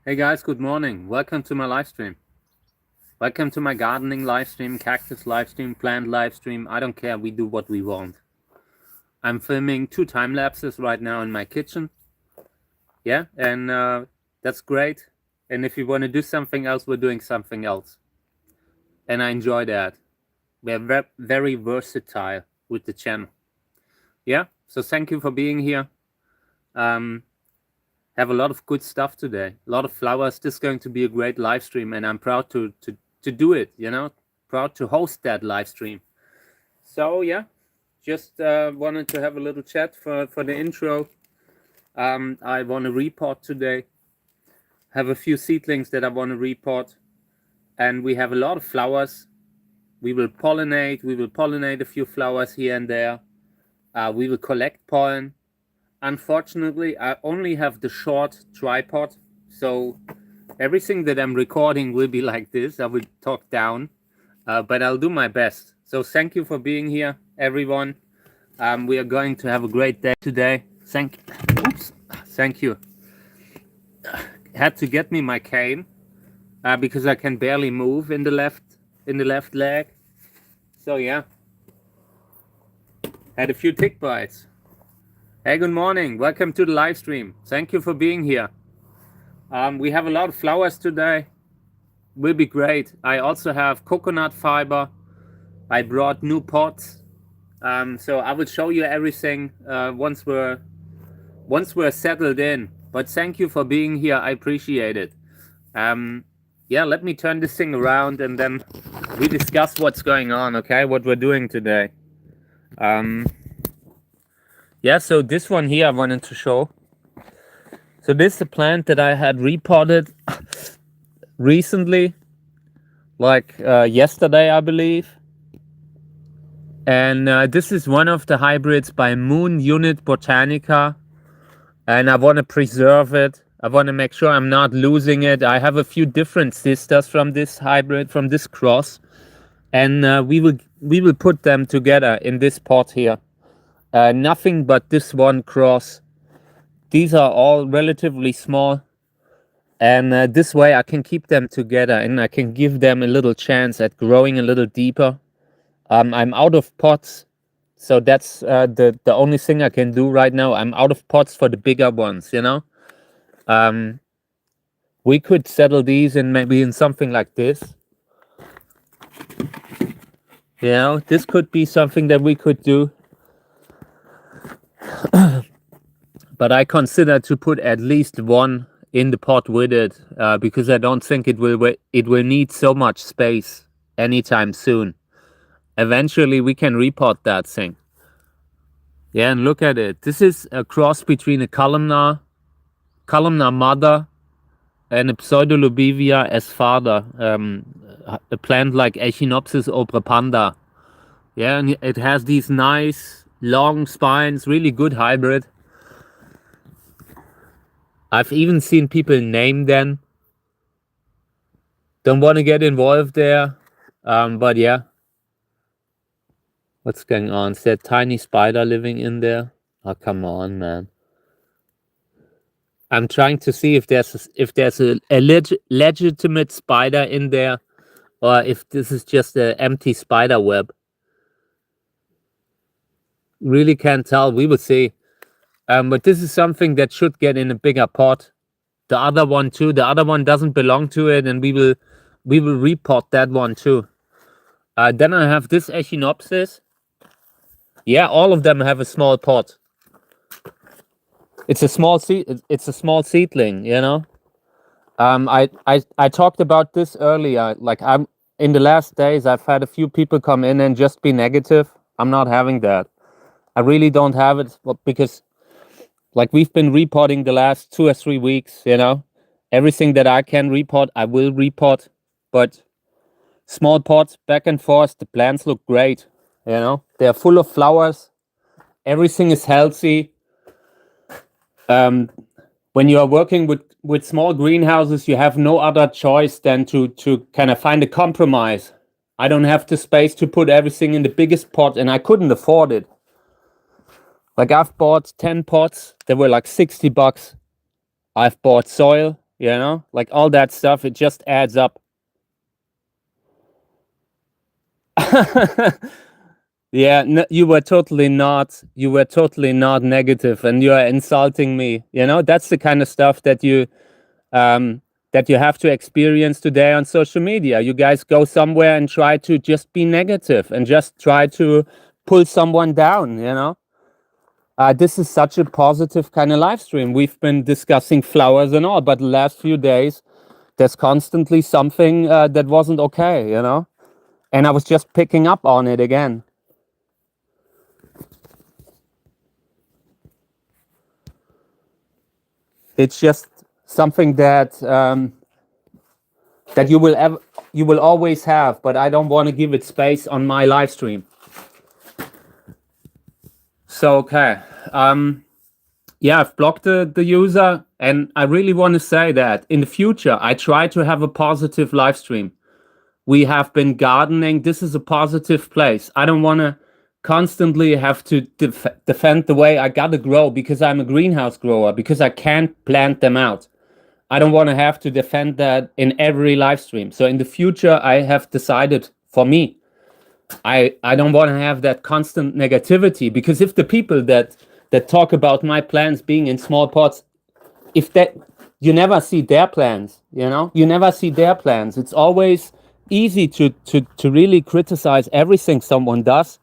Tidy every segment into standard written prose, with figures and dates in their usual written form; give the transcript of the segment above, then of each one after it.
Hey guys, good morning. Welcome to my live stream. Welcome to my gardening live stream, cactus live stream, plant live stream. I don't care, we do what we want. I'm filming 2 time lapses right now in my kitchen. Yeah, and that's great. And if you want to do something else, we're doing something else. And I enjoy that. We're very versatile with the channel. Yeah, so thank you for being here. Have a lot of good stuff today, a lot of flowers. This is going to be a great live stream, and I'm proud to do it, you know, proud to host that live stream. So yeah, just wanted to have a little chat for the intro. I want to report today, have a few seedlings that I want to report, and we have a lot of flowers. We will pollinate a few flowers here and there. We will collect pollen. Unfortunately, I only have the short tripod, so everything that I'm recording will be like this. I will talk down, but I'll do my best. So thank you for being here, everyone. We are going to have a great day today. Thank you. Had to get me my cane because I can barely move in the left leg. So yeah, had a few tick bites. Hey, good morning. Welcome to the live stream. Thank you for being here. We have a lot of flowers today. Will be great. I also have coconut fiber. I brought new pots. So I will show you everything once we're settled in. But thank you for being here. I appreciate it. Yeah, let me turn this thing around and then we discuss what's going on, okay? What we're doing today. Yeah, so this one here I wanted to show. So this is a plant that I had repotted recently, like yesterday, I believe. And this is one of the hybrids by Moon Unit Botanica. And I want to preserve it. I want to make sure I'm not losing it. I have a few different sisters from this hybrid, from this cross. And we will put them together in this pot here. Nothing but this one cross. These are all relatively small, and this way I can keep them together and I can give them a little chance at growing a little deeper. I'm out of pots, so that's the only thing I can do right now. I'm out of pots for the bigger ones, you know. We could settle these in maybe in something like this. You know, this could be something that we could do. But I consider to put at least one in the pot with it because I don't think it will need so much space anytime soon. Eventually we can repot that thing. Yeah, and look at it. This is a cross between a columnar mother and a Pseudolobivia as father, a plant like Echinopsis obrepanda. Yeah, and it has these nice long spines, really good hybrid. I've even seen people name them. Don't want to get involved there, but yeah. What's going on? Is there a tiny spider living in there? Oh, come on, man. I'm trying to see if there's a legitimate spider in there, or if this is just an empty spider web. Really can't tell. We will see. But this is something that should get in a bigger pot. The other one too. The other one doesn't belong to it, and we will repot that one too. Then I have this Echinopsis. Yeah, all of them have a small pot. It's a small seedling, you know. I talked about this earlier. Like in the last days, I've had a few people come in and just be negative. I'm not having that. I really don't have it because, like, we've been repotting the last 2 or 3 weeks, you know. Everything that I can repot, I will repot. But small pots, back and forth, the plants look great, you know. They're full of flowers. Everything is healthy. When you are working with small greenhouses, you have no other choice than to kind of find a compromise. I don't have the space to put everything in the biggest pot, and I couldn't afford it. Like, I've bought 10 pots. They were like $60. I've bought soil. you know, like all that stuff, it just adds up. Yeah, you were totally not negative, and you are insulting me, you know. That's the kind of stuff um that you have to experience today on social media. You guys go somewhere and try to just be negative and just try to pull someone down, you know. This is such a positive kind of live stream. We've been discussing flowers and all, but the last few days there's constantly something that wasn't okay, you know. And I was just picking up on it again. It's just something that that you will always have, but I don't want to give it space on my live stream. So okay, yeah, I've blocked the user, and I really want to say that in the future I try to have a positive live stream. We have been gardening. This is a positive place. I don't want to constantly have to defend the way I gotta grow because I'm a greenhouse grower, because I can't plant them out. I don't want to have to defend that in every live stream. So in the future, I have decided for me, I don't want to have that constant negativity, because if the people that talk about my plants being in small pots, if that, you never see their plans, you know, you never see their plans. It's always easy to really criticize everything someone does,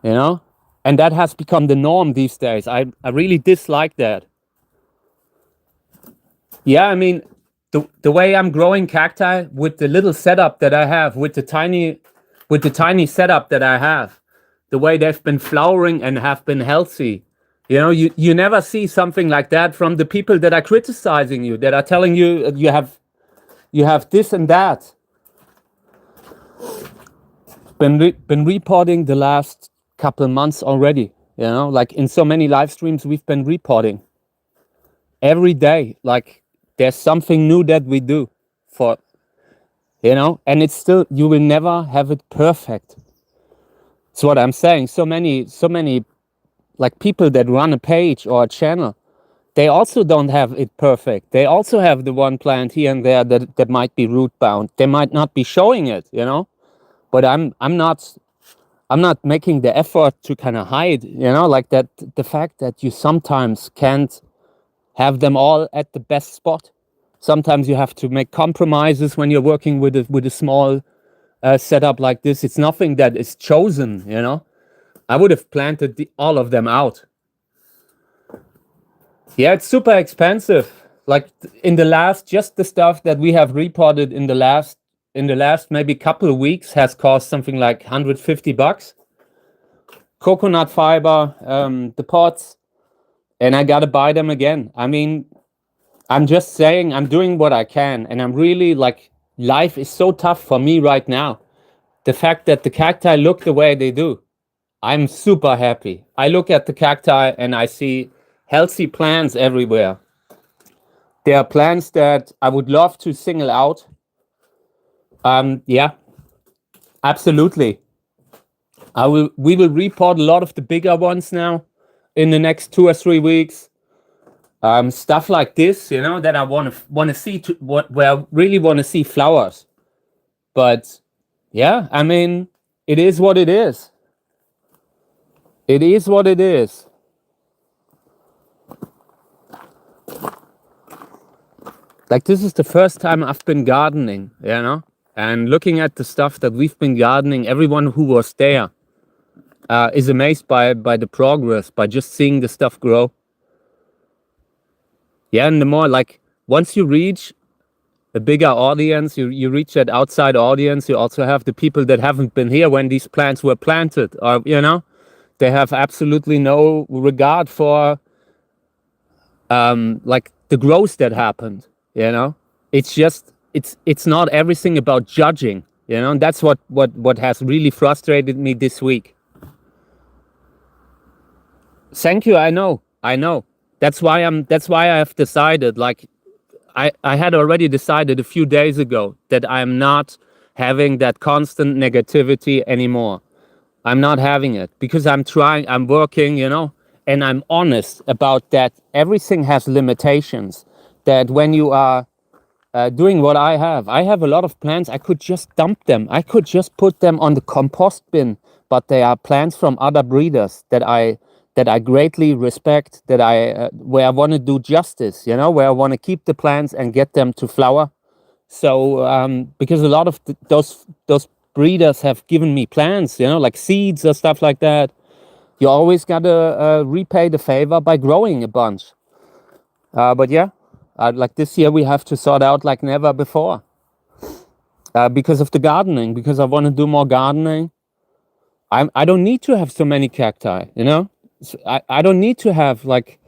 you know, and that has become the norm these days. I really dislike that. Yeah, I mean, the way I'm growing cacti with the little setup that I have, with the tiny setup that I have, the way they've been flowering and have been healthy, you know, you never see something like that from the people that are criticizing you, that are telling you you have this and that. Been reporting the last couple months already, you know, like in so many live streams we've been reporting every day, like there's something new that we do for, you know, and it's still, you will never have it perfect. That's what I'm saying. So many like people that run a page or a channel, they also don't have it perfect. They also have the one plant here and there that might be root bound. They might not be showing it, you know, but I'm not making the effort to kind of hide, you know, like that, the fact that you sometimes can't have them all at the best spot. Sometimes you have to make compromises when you're working with a small setup like this. It's nothing that is chosen, you know. I would have planted all of them out. Yeah, it's super expensive. Like in the last, just the stuff that we have reported in the last maybe couple of weeks has cost something like $150. Coconut fiber, the pots, and I gotta buy them again. I mean, I'm just saying, I'm doing what I can, and I'm really like, life is so tough for me right now. The fact that the cacti look the way they do, I'm super happy. I look at the cacti and I see healthy plants everywhere. There are plants that I would love to single out. Yeah, absolutely. We will report a lot of the bigger ones now in the next 2 or 3 weeks. Stuff like this, you know, that I want to see, where I really want to see flowers. But yeah, I mean, it is what it is. It is what it is. Like, this is the first time I've been gardening, you know, and looking at the stuff that we've been gardening, everyone who was there is amazed by the progress, by just seeing the stuff grow. Yeah, and the more, like, once you reach a bigger audience, you reach that outside audience, you also have the people that haven't been here when these plants were planted, or, you know, they have absolutely no regard for like the growth that happened, you know. It's just, it's not everything about judging, you know, and that's what has really frustrated me this week. Thank you. I know. That's why I have decided, like, I had already decided a few days ago that I'm not having that constant negativity anymore. I'm not having it, because I'm working, you know, and I'm honest about that. Everything has limitations. that when you are doing what I have a lot of plants. I could just dump them. I could just put them on the compost bin, but they are plants from other breeders that I greatly respect, that where I want to do justice, you know, where I want to keep the plants and get them to flower. So because a lot of those breeders have given me plants, you know, like seeds or stuff like that. You always gotta repay the favor by growing a bunch. But yeah, like this year we have to sort out like never before because of the gardening, because I want to do more gardening. I don't need to have so many cacti, you know. I don't need to have like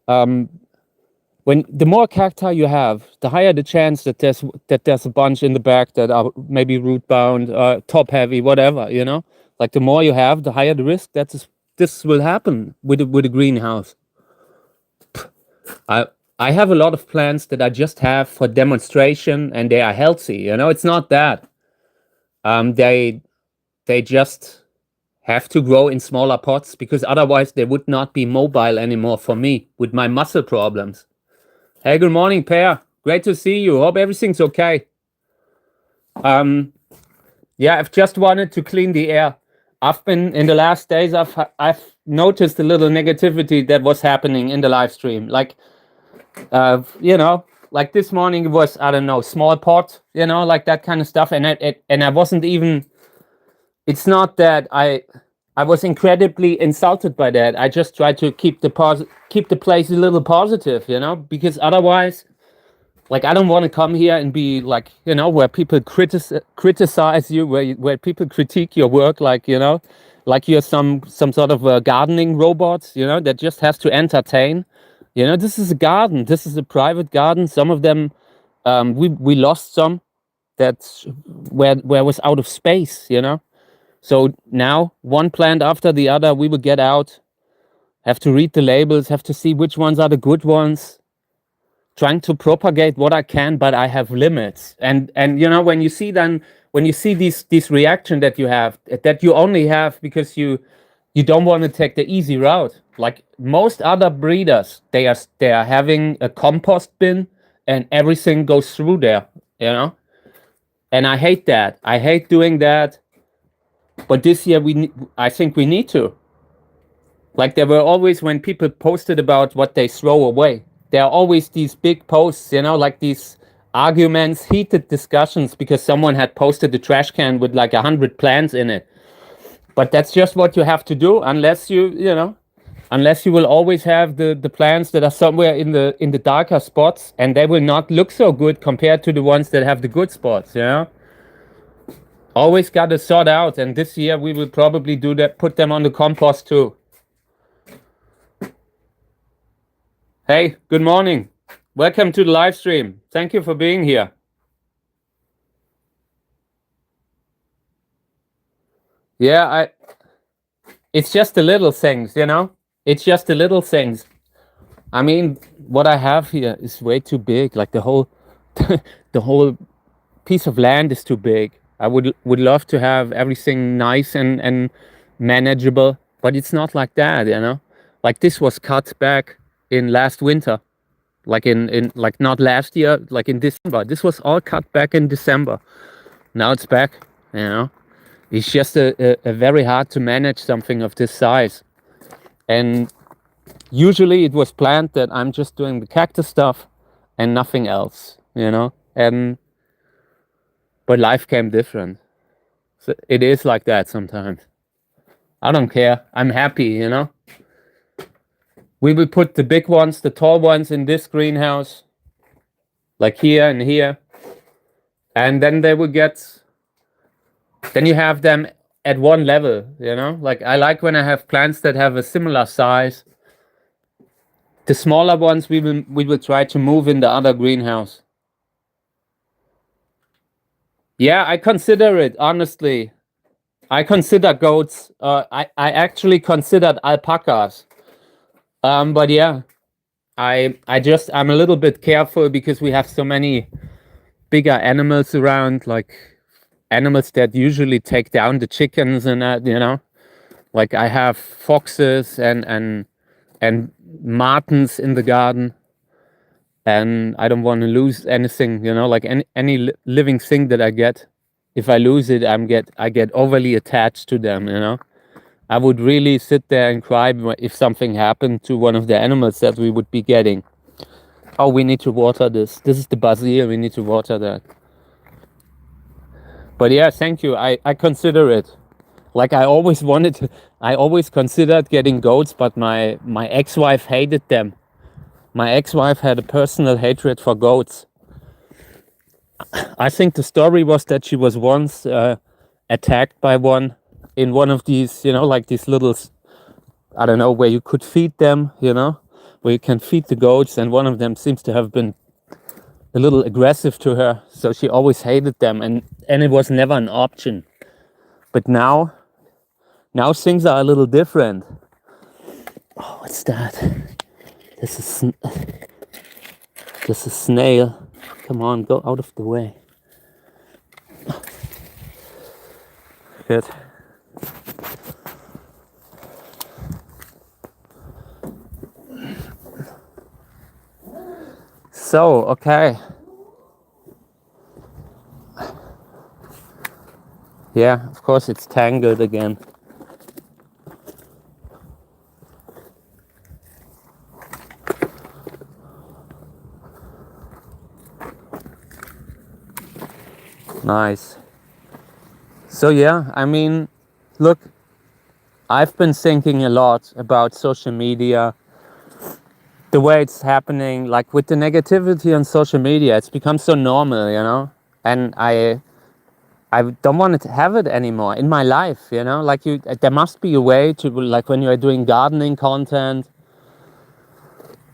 when the more cacti you have, the higher the chance that there's a bunch in the back that are maybe root bound, top heavy, whatever, you know. Like the more you have, the higher the risk that this will happen with a greenhouse. I have a lot of plants that I just have for demonstration, and they are healthy. You know, it's not that. They just have to grow in smaller pots because otherwise they would not be mobile anymore for me with my muscle problems. Hey, good morning, Per. Great to see you. Hope everything's okay. Yeah, I've just wanted to clean the air. I've been in the last days. I've noticed a little negativity that was happening in the live stream. Like, you know, like this morning it was, I don't know, small pot, you know, like that kind of stuff. And I wasn't even. It's not that I was incredibly insulted by that. I just tried to keep the place a little positive, you know, because otherwise, like, I don't want to come here and be like, you know, where people criticize you, where people critique your work, like, you know, like you're some sort of a gardening robot, you know, that just has to entertain. You know, this is a garden. This is a private garden. Some of them, we lost some that's where was out of space, you know. So now one plant after the other, we will get out, have to read the labels, have to see which ones are the good ones, trying to propagate what I can, but I have limits. And you know, when you see these reaction that you have, that you only have because you don't want to take the easy route. Like most other breeders, they are having a compost bin and everything goes through there, you know. And I hate that. I hate doing that. But this year I think we need to. Like there were always, when people posted about what they throw away, there are always these big posts, you know, like these arguments, heated discussions because someone had posted a trash can with like 100 plants in it. But that's just what you have to do, unless you will always have the plants that are somewhere in the darker spots, and they will not look so good compared to the ones that have the good spots, you know. Always got to sort out, and this year we will probably do that, put them on the compost too. Hey, good morning. Welcome to the live stream. Thank you for being here. Yeah, it's just the little things, you know? It's just the little things. I mean, what I have here is way too big. Like the whole the whole piece of land is too big. I would love to have everything nice and manageable, but it's not like that, you know. Like this was cut back in last winter, like in like not last year, like in December. This was all cut back in December. Now it's back, you know. It's just a very hard to manage something of this size. And usually it was planned that I'm just doing the cactus stuff and nothing else, you know. But life came different. So it is like that sometimes. I don't care. I'm happy, you know. We will put the big ones, the tall ones in this greenhouse, like here and here. And then they will then you have them at one level, you know. Like I like when I have plants that have a similar size. The smaller ones we will try to move in the other greenhouse. Yeah, I consider it, honestly. I consider goats. I actually considered alpacas. But yeah, I'm a little bit careful because we have so many bigger animals around, like animals that usually take down the chickens and that, you know. Like I have foxes and martens in the garden. and I don't want to lose anything, you know, like any living thing that I get. If I lose it, I get overly attached to them, you know. I would really sit there and cry if something happened to one of the animals that we would be getting. Oh, we need to water this. This is the basil. We need to water that. But yeah, thank you. I consider it. Like I always considered getting goats, but my ex-wife hated them. My ex-wife had a personal hatred for goats. I think the story was that she was once attacked by one in one of these, you know, like these little, I don't know, where you could feed them, you know, where you can feed the goats, and one of them seems to have been a little aggressive to her, so she always hated them, and it was never an option. But now things are a little different. Oh, what's that? This is snail. Come on, go out of the way. Good. So, okay. Yeah, of course it's tangled again. Nice. So yeah, I mean, look, I've been thinking a lot about social media, the way it's happening, like with the negativity on social media. It's become so normal, you know, and I don't want to have it anymore in my life, you know. Like there must be a way to, like when you are doing gardening content,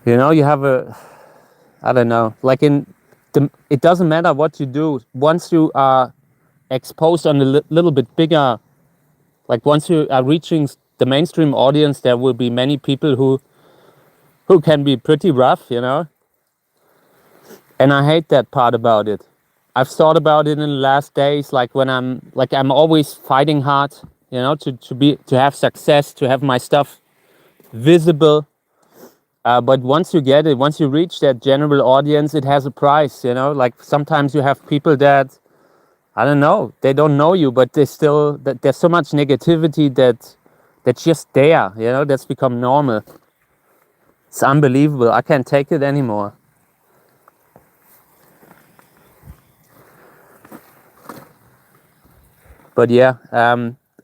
you know, you have I don't know, like it doesn't matter what you do. Once you are exposed on a little bit bigger, like once you are reaching the mainstream audience, there will be many people who can be pretty rough, you know. And I hate that part about it. I've thought about it in the last days, like when I'm always fighting hard, you know, to have success, to have my stuff visible. But once you get it, once you reach that general audience, it has a price, you know. Like sometimes you have people that, I don't know, they don't know you, but there's so much negativity that's just there, you know, that's become normal. It's unbelievable. I can't take it anymore. But yeah,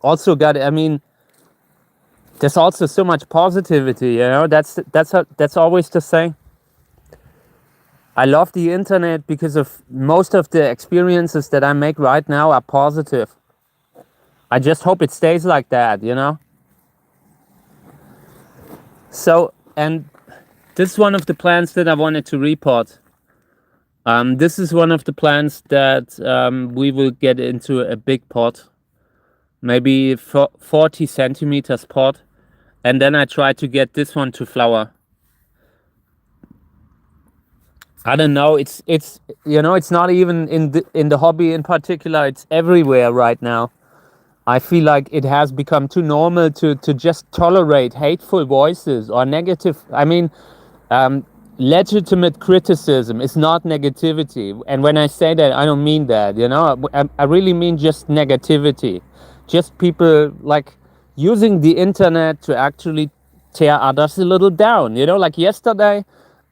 also I mean, there's also so much positivity, you know. That's always the thing. I love the internet because of most of the experiences that I make right now are positive. I just hope it stays like that, you know. So, and this is one of the plans that I wanted to report. This is one of the plants that we will get into a big pot, maybe 40 centimeters pot, and then I try to get this one to flower. I don't know. It's you know, it's not even in the hobby in particular. It's everywhere right now. I feel like it has become too normal to just tolerate hateful voices or negative. I mean, legitimate criticism is not negativity. And when I say that, I don't mean that, you know. I really mean just negativity. Just people like using the internet to actually tear others a little down, you know. Like yesterday,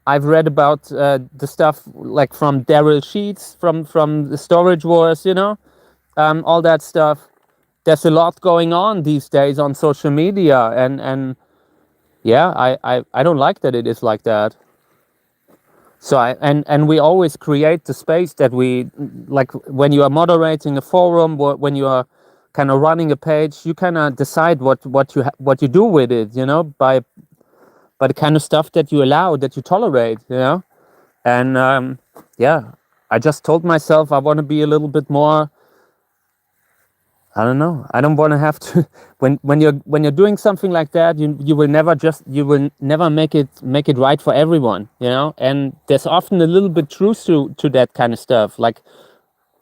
I've read about the stuff like from Daryl Sheets, from the Storage Wars, you know, all that stuff. There's a lot going on these days on social media, and yeah, I don't like that it is like that. So and we always create the space that we like when you are moderating a forum, when you are kind of running a page, you kind of decide what you do with it, you know, by the kind of stuff that you allow, that you tolerate, you know. And yeah, I just told myself I want to be a little bit more, I don't know, I don't want to have to when you're doing something like that, you will never make it right for everyone, you know. And there's often a little bit truth to that kind of stuff, like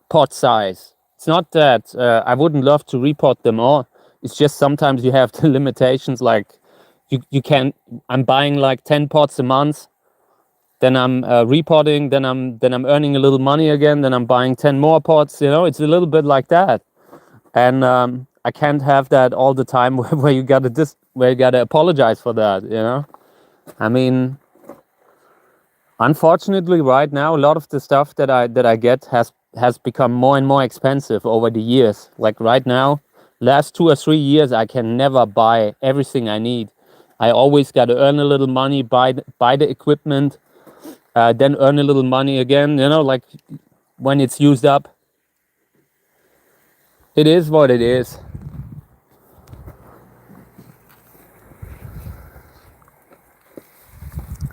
pot size. It's not that I wouldn't love to report them all. It's just sometimes you have the limitations, like you can't, I'm buying like 10 pots a month, then I'm repotting, then I'm earning a little money again, then I'm buying 10 more pots. You know, it's a little bit like that, and I can't have that all the time where you gotta apologize for that. You know, I mean, unfortunately, right now, a lot of the stuff that I get has become more and more expensive over the years. Like right now, last 2 or 3 years, I can never buy everything I need. I always got to earn a little money, buy the equipment, then earn a little money again. You know, like when it's used up. It is what it is.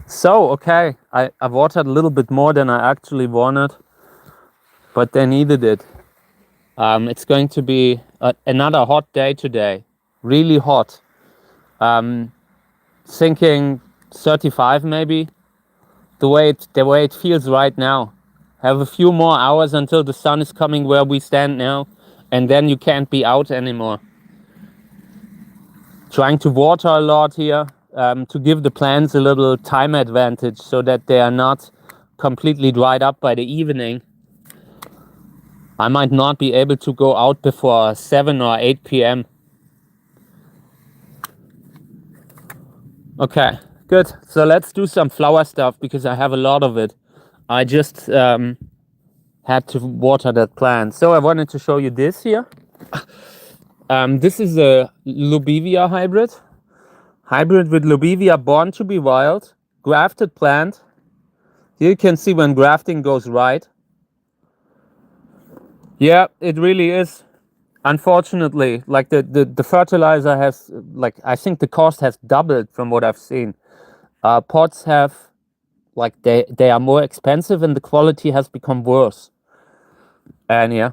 So, okay, I watered a little bit more than I actually wanted, but they needed it. It's going to be another hot day today, really hot. Thinking 35 maybe, the way it feels right now. Have a few more hours until the sun is coming where we stand now, and then you can't be out anymore. Trying to water a lot here to give the plants a little time advantage so that they are not completely dried up by the evening. I might not be able to go out before 7 or 8 p.m. Okay, good. So let's do some flower stuff because I have a lot of it. I just had to water that plant. So I wanted to show you this here. This is a Lubivia hybrid. Hybrid with Lubivia, born to be wild, grafted plant. Here you can see when grafting goes right. Yeah, it really is. Unfortunately, like the fertilizer has, like, I think the cost has doubled from what I've seen. Pots have, like, they are more expensive and the quality has become worse. And yeah,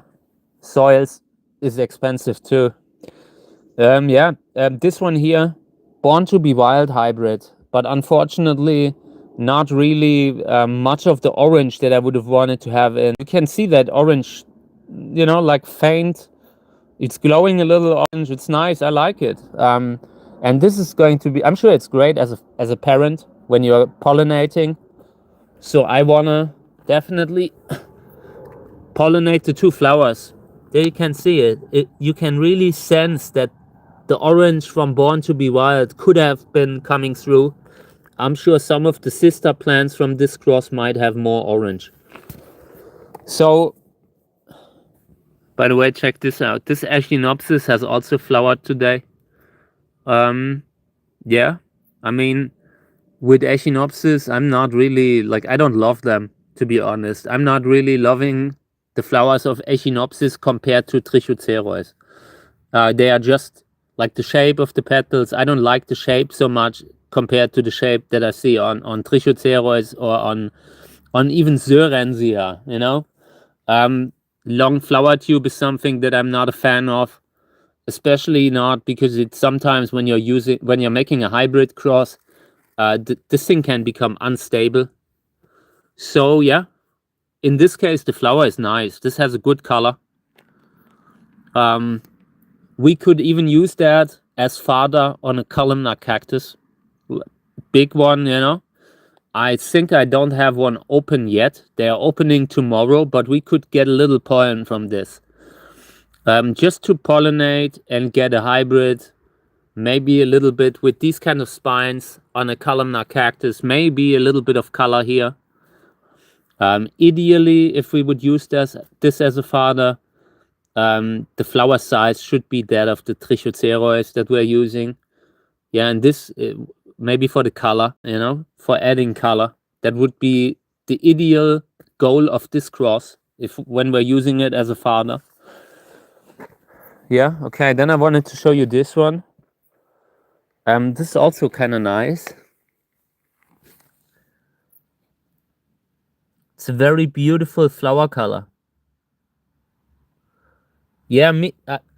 soils is expensive too. This one here, born to be wild hybrid, but unfortunately not really much of the orange that I would have wanted to have in. You can see that orange, you know, like faint. It's glowing a little orange. It's nice. I like it. And this is going to be, I'm sure it's great as a parent when you're pollinating. So I wanna definitely pollinate the two flowers. There you can see it. You can really sense that the orange from Born to be Wild could have been coming through. I'm sure some of the sister plants from this cross might have more orange. So, by the way, check this out. This Echinopsis has also flowered today. Yeah, I mean, with Echinopsis, I'm not really, like, I don't love them, to be honest. I'm not really loving the flowers of Echinopsis compared to Trichocereus. They are just like the shape of the petals. I don't like the shape so much compared to the shape that I see on Trichocereus or on even Zoerensia, you know. Long flower tube is something that I'm not a fan of, especially not because it's sometimes when you're making a hybrid cross, this thing can become unstable. So yeah, in this case the flower is nice. This has a good color. We could even use that as fodder on a columnar cactus, big one, you know. I think I don't have one open yet. They are opening tomorrow, but we could get a little pollen from this. Just to pollinate and get a hybrid, maybe a little bit with these kind of spines on a columnar cactus, maybe a little bit of color here. Ideally, if we would use this as a fodder, the flower size should be that of the Trichocereus that we're using. Yeah, and this maybe for the color, you know, for adding color. That would be the ideal goal of this cross when we're using it as a fodder. Yeah, okay, then I wanted to show you this one. This is also kind of nice. It's a very beautiful flower color. Yeah,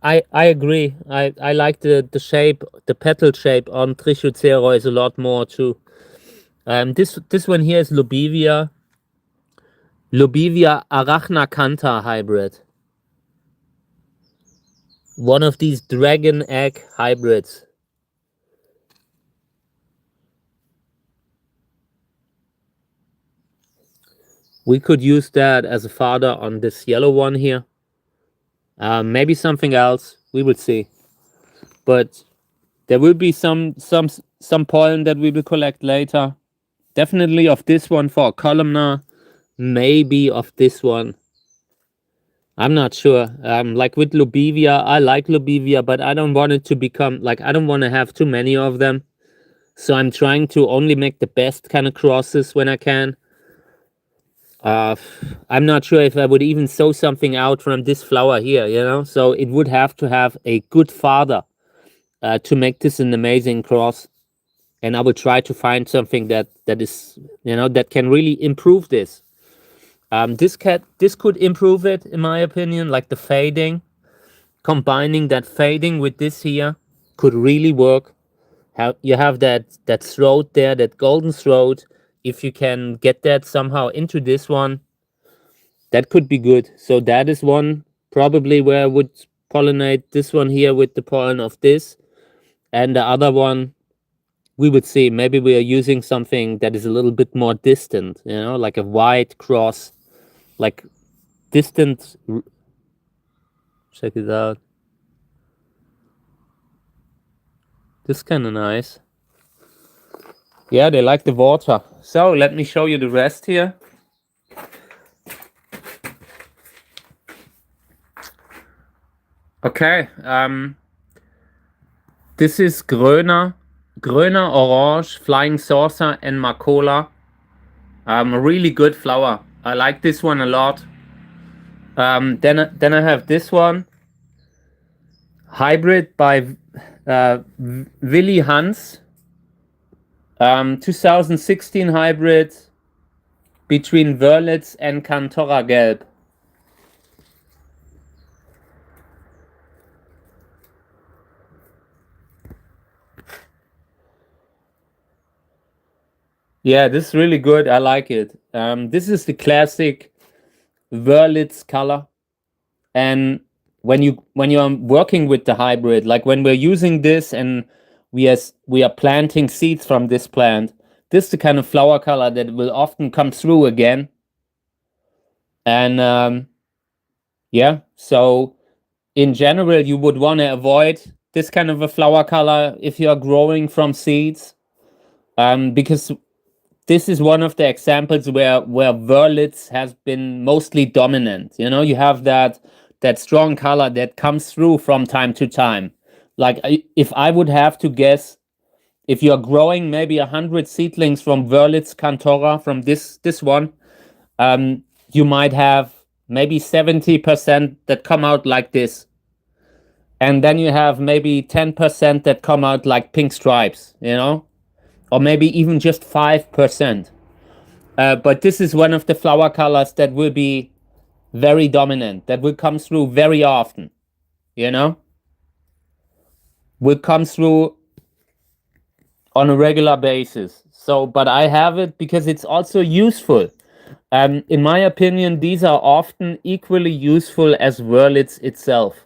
I agree. I like the shape, the petal shape on Trichocereus a lot more too. This one here is Lubivia arachnacantha hybrid. One of these dragon egg hybrids. We could use that as a fodder on this yellow one here. Maybe something else. We will see. But there will be some pollen that we will collect later. Definitely of this one for a columnar. Maybe of this one. I'm not sure. Like with Lobevia, I like Lobevia, but I don't want it to become like, I don't want to have too many of them. So I'm trying to only make the best kind of crosses when I can. I'm not sure if I would even sow something out from this flower here, you know? So it would have to have a good father to make this an amazing cross. And I will try to find something that is, you know, that can really improve this. This could improve it, in my opinion, like the fading. Combining that fading with this here could really work. You have that throat there, that golden throat. If you can get that somehow into this one, that could be good. So that is one probably where I would pollinate this one here with the pollen of this. And the other one, we would see. Maybe we are using something that is a little bit more distant, you know, like a white cross, like distant. Check it out. This is kind of nice. Yeah, they like the water. So let me show you the rest here. Okay, this is Gröner Orange, Flying Saucer, and Marcola. A really good flower. I like this one a lot. Then I have this one, hybrid by Willi Hans. 2016 hybrid between Wörlitz and Cantora Gelb. Yeah, this is really good. I like it. This is the classic Wörlitz color. And when you're working with the hybrid, like when we're using this and we are planting seeds from this plant, this is the kind of flower color that will often come through again. And yeah, so in general, you would want to avoid this kind of a flower color if you are growing from seeds, because this is one of the examples where Wörlitz has been mostly dominant. You know, you have that strong color that comes through from time to time. Like if I would have to guess, if you're growing maybe 100 seedlings from Wörlitz Cantora, from this one, you might have maybe 70% that come out like this. And then you have maybe 10% that come out like pink stripes, you know? Or maybe even just 5%. But this is one of the flower colors that will be very dominant, that will come through very often, you know? Will come through on a regular basis. So, but I have it because it's also useful. In my opinion, these are often equally useful as Wörlitz itself.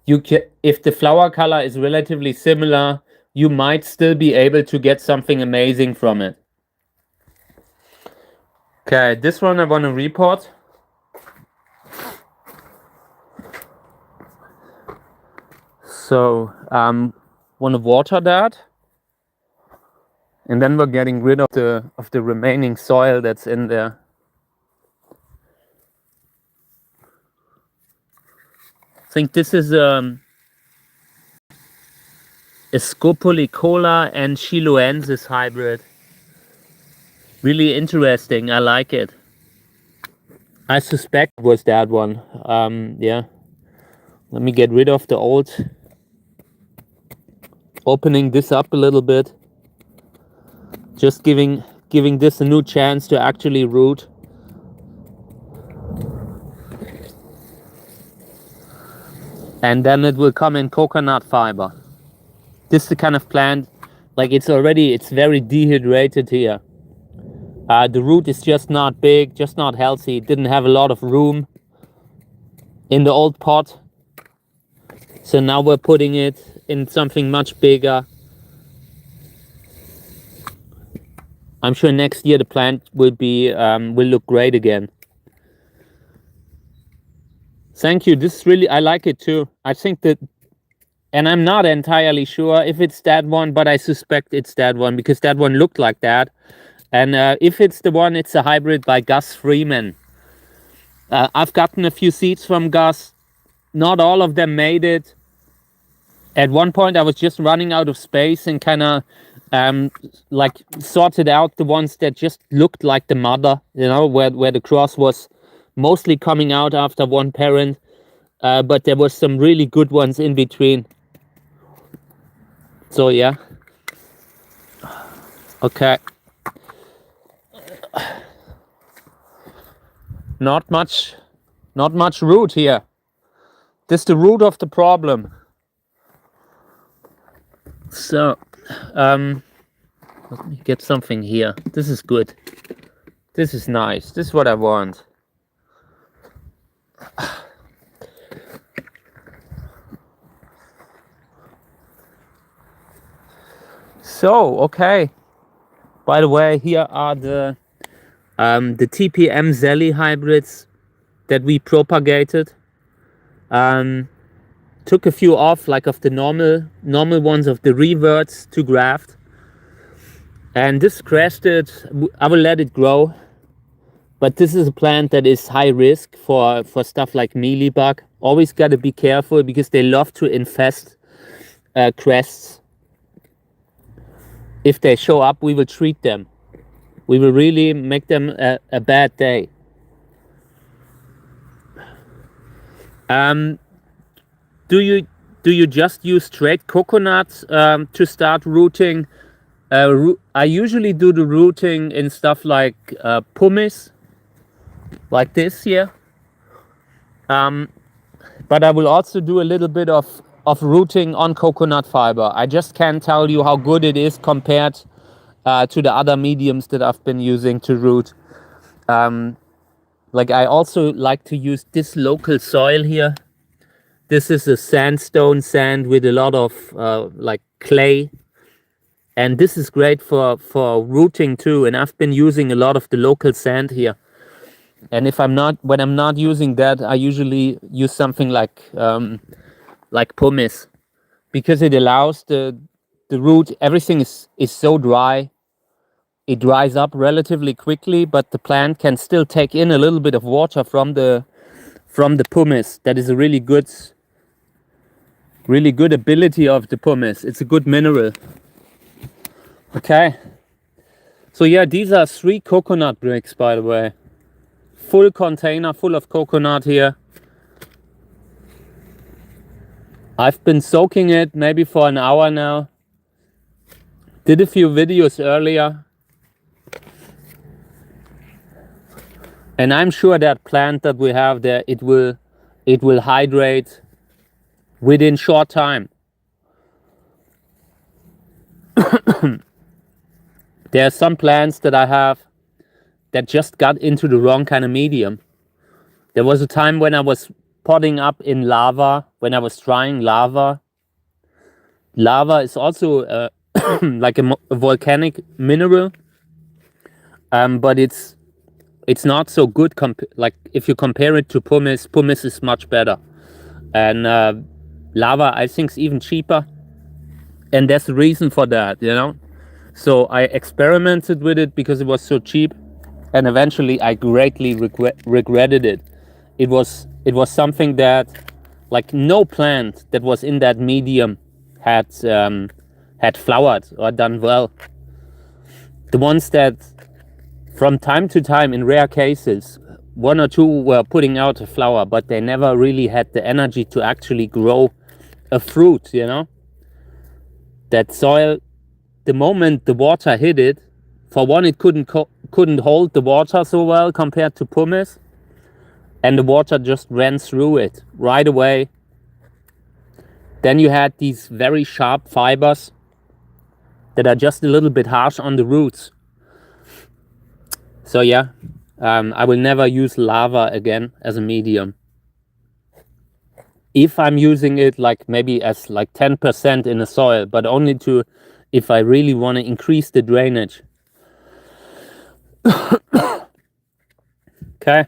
If the flower color is relatively similar, you might still be able to get something amazing from it. Okay, this one I want to report. So want to water that, and then we're getting rid of the remaining soil that's in there. I think this is a Scopolicola and Chiloensis hybrid. Really interesting. I like it. I suspect it was that one. Yeah. Let me get rid of the old. Opening this up a little bit. Just giving this a new chance to actually root. And then it will come in coconut fiber. This is the kind of plant, like it's very dehydrated here. The root is just not big, just not healthy. It didn't have a lot of room in the old pot. So now we're putting it in something much bigger. I'm sure next year the plant will look great again. Thank you. This is really, I like it too. I think that, and I'm not entirely sure if it's that one, but I suspect it's that one because that one looked like that. And if it's the one, it's a hybrid by Gus Freeman. I've gotten a few seeds from Gus. Not all of them made it. At one point, I was just running out of space and kind of like sorted out the ones that just looked like the mother, you know, where the cross was mostly coming out after one parent. But there was some really good ones in between. So yeah. Okay. Not much root here. This is the root of the problem. So, let me get something here. This is good. This is nice. This is what I want. So, okay. By the way, here are the TPM Zelly hybrids that we propagated. Took a few off, like of the normal ones of the reverts to graft. And this crashed it. I will let it grow. But this is a plant that is high risk for stuff like mealybug. Always got to be careful because they love to infest crests. If they show up, we will treat them. We will really make them a bad day. Do you just use straight coconut to start rooting? I usually do the rooting in stuff like pumice, like this here. But I will also do a little bit of rooting on coconut fiber. I just can't tell you how good it is compared to the other mediums that I've been using to root. Like I also like to use this local soil here. This is a sandstone sand with a lot of like clay. And this is great for rooting too. And I've been using a lot of the local sand here. And when I'm not using that, I usually use something like pumice, because it allows the root. Everything is so dry. It dries up relatively quickly, but the plant can still take in a little bit of water from the pumice. That is a really good ability of the pumice. It's a good mineral. Okay. So yeah, these are 3 coconut bricks, by the way. Full container full of coconut here. I've been soaking it maybe for an hour now. Did a few videos earlier. And I'm sure that plant that we have there, it will hydrate within short time. There are some plants that I have that just got into the wrong kind of medium. There was a time when I was potting up in lava, when I was trying lava. Lava is also like a volcanic mineral, but it's not so good. Like if you compare it to pumice, pumice is much better, and lava I think is even cheaper. And there's a reason for that, you know. So I experimented with it because it was so cheap, and eventually I greatly regretted it. It was something that, like, no plant that was in that medium had flowered or done well. The ones that from time to time, in rare cases, 1 or 2 were putting out a flower, but they never really had the energy to actually grow a fruit, you know. That soil, the moment the water hit it, for one, it couldn't hold the water so well compared to pumice, and the water just ran through it right away. Then you had these very sharp fibers that are just a little bit harsh on the roots. So yeah, I will never use lava again as a medium. If I'm using it, like maybe as like 10% in the soil, but only if I really want to increase the drainage. Okay.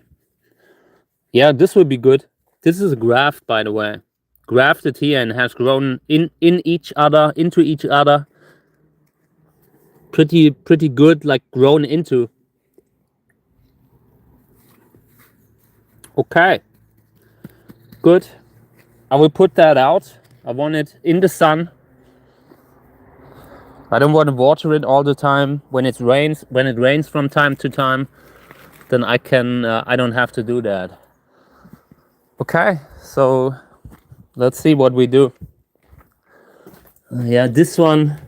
Yeah, this will be good. This is a graft, by the way. Grafted here and has grown into each other. Pretty good, like grown into. Okay, good. I will put that out. I want it in the sun. I don't want to water it all the time. When it rains from time to time, then I don't have to do that. Okay, so let's see what we do. Yeah, this one.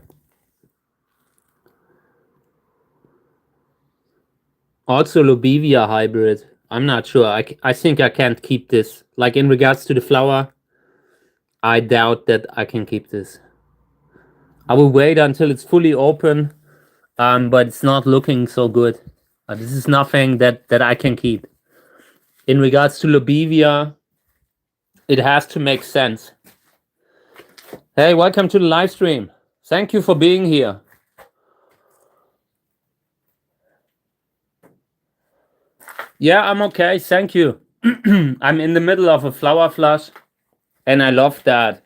Also Lobivia hybrid. I'm not sure. I think I can't keep this. Like in regards to the flower, I doubt that I can keep this. I will wait until it's fully open, but it's not looking so good. This is nothing that I can keep. In regards to Lobivia, it has to make sense. Hey, welcome to the live stream. Thank you for being here. Yeah, I'm okay. Thank you. I'm in the middle of a flower flush, and I love that.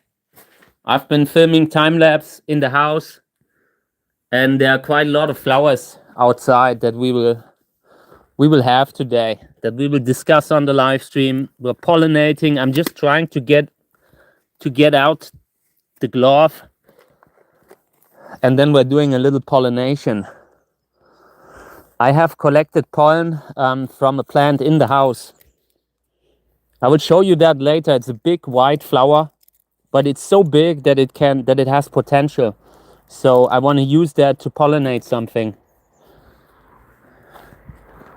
I've been filming time lapse in the house, and there are quite a lot of flowers outside that we will have today, that we will discuss on the live stream. We're pollinating. I'm just trying to get out the glove, and then we're doing a little pollination. I have collected pollen from a plant in the house. I will show you that later. It's a big white flower, but it's so big that it has potential. So I want to use that to pollinate something.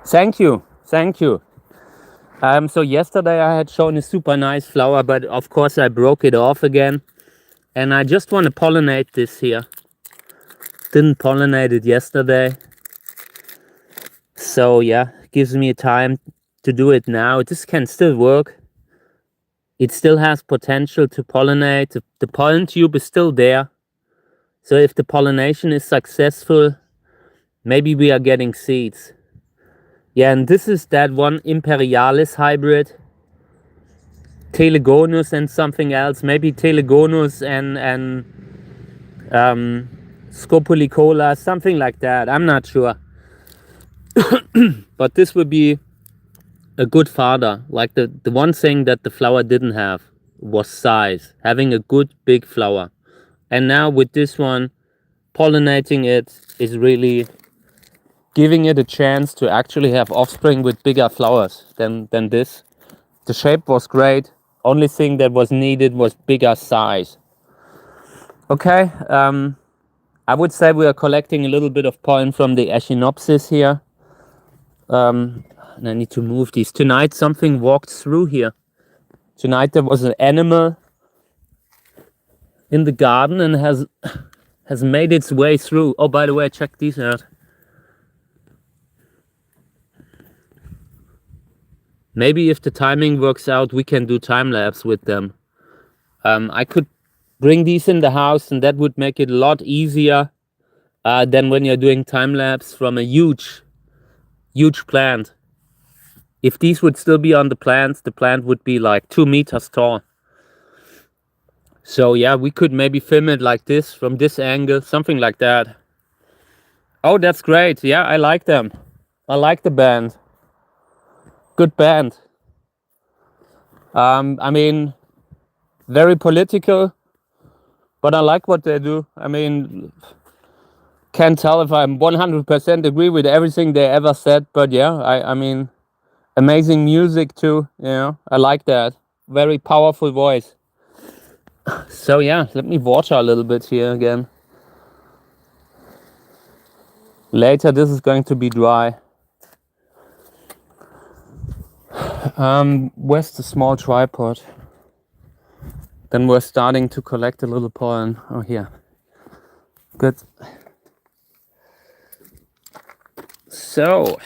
Thank you. So yesterday I had shown a super nice flower, but of course I broke it off again. And I just want to pollinate this here. Didn't pollinate it yesterday. So yeah, gives me time to do it now. This can still work. It still has potential to pollinate. The pollen tube is still there. So if the pollination is successful, maybe we are getting seeds. Yeah, and this is that one Imperialis hybrid. Telegonus and something else. Maybe Telegonus and Scopulicola, something like that. I'm not sure. But this would be a good father. Like the one thing that the flower didn't have was size. Having a good big flower. And now with this one, pollinating it is really giving it a chance to actually have offspring with bigger flowers than this. The shape was great. Only thing that was needed was bigger size. Okay, I would say we are collecting a little bit of pollen from the Echinopsis here. And I need to move these. Tonight something walked through here. Tonight there was an animal in the garden and has made its way through. Oh, by the way, check these out. Maybe if the timing works out, we can do time lapse with them. I could bring these in the house, and that would make it a lot easier than when you're doing time lapse from a huge plant. If these would still be on the plant would be like 2 meters tall. So yeah, we could maybe film it like this, from this angle, something like that. Oh, that's great. Yeah, I like them. I like the band. Good band. I mean, very political, but I like what they do. I mean, can't tell if I'm 100% agree with everything they ever said, but yeah, I mean, amazing music too, you know, I like that. Very powerful voice. So yeah, let me water a little bit here again. Later this is going to be dry. Where's the small tripod? Then we're starting to collect a little pollen. Oh, here. Good. So,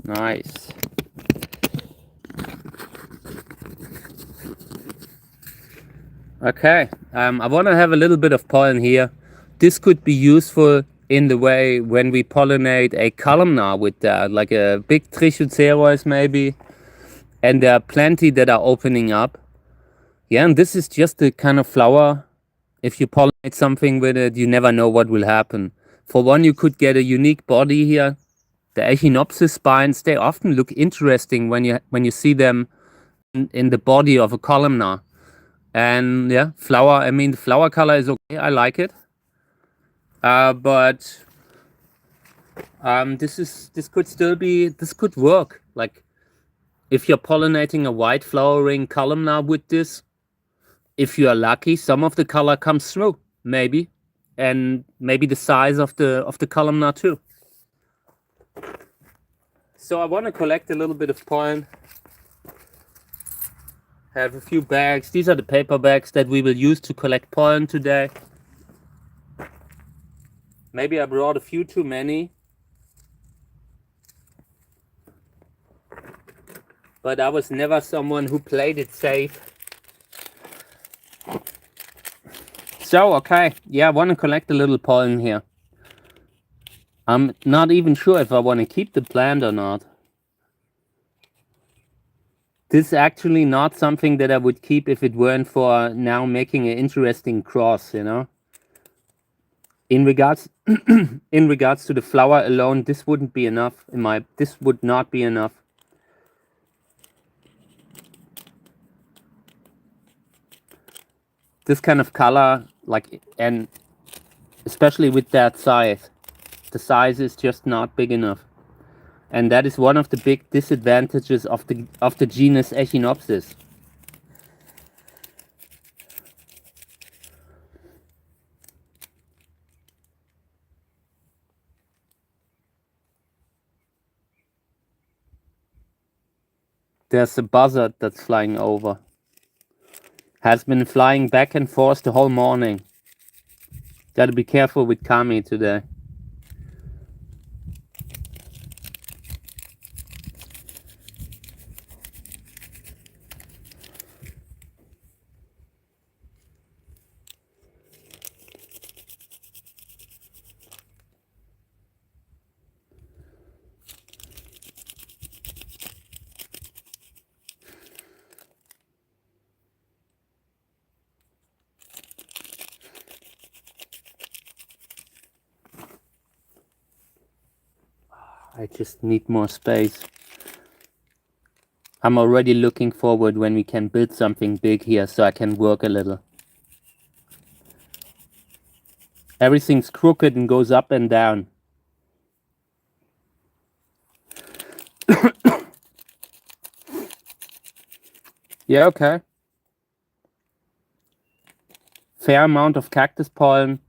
nice. Okay, I want to have a little bit of pollen here. This could be useful in the way when we pollinate a columnar with that, like a big Trichocereus maybe. and there are plenty that are opening up. Yeah, and this is just the kind of flower. If you pollinate something with it, you never know what will happen. For one, you could get a unique body here. The Echinopsis spines, they often look interesting when you see them in the body of a columnar. And yeah, flower, I mean, the flower color is okay, I like it. But this could still be, this could work. Like, if you're pollinating a white flowering columnar with this, if you are lucky, some of the color comes through, maybe. And maybe the size of the columnar too. So I want to collect a little bit of pollen. Have a few bags. These are the paper bags that we will use to collect pollen today. Maybe I brought a few too many. But I was never someone who played it safe. So, okay. Yeah, I want to collect a little pollen here. I'm not even sure if I want to keep the plant or not. This is actually not something that I would keep if it weren't for now making an interesting cross, you know. In regards in regards to the flower alone, this wouldn't be enough. This would not be enough. This kind of color, like, and especially with that size, the size is just not big enough. And that is one of the big disadvantages of the genus Echinopsis. There's a buzzard that's flying over. Has been flying back and forth the whole morning. Gotta be careful with Kami today. I just need more space. I'm already looking forward when we can build something big here so I can work a little. Everything's crooked and goes up and down. Yeah, okay. Fair amount of cactus pollen.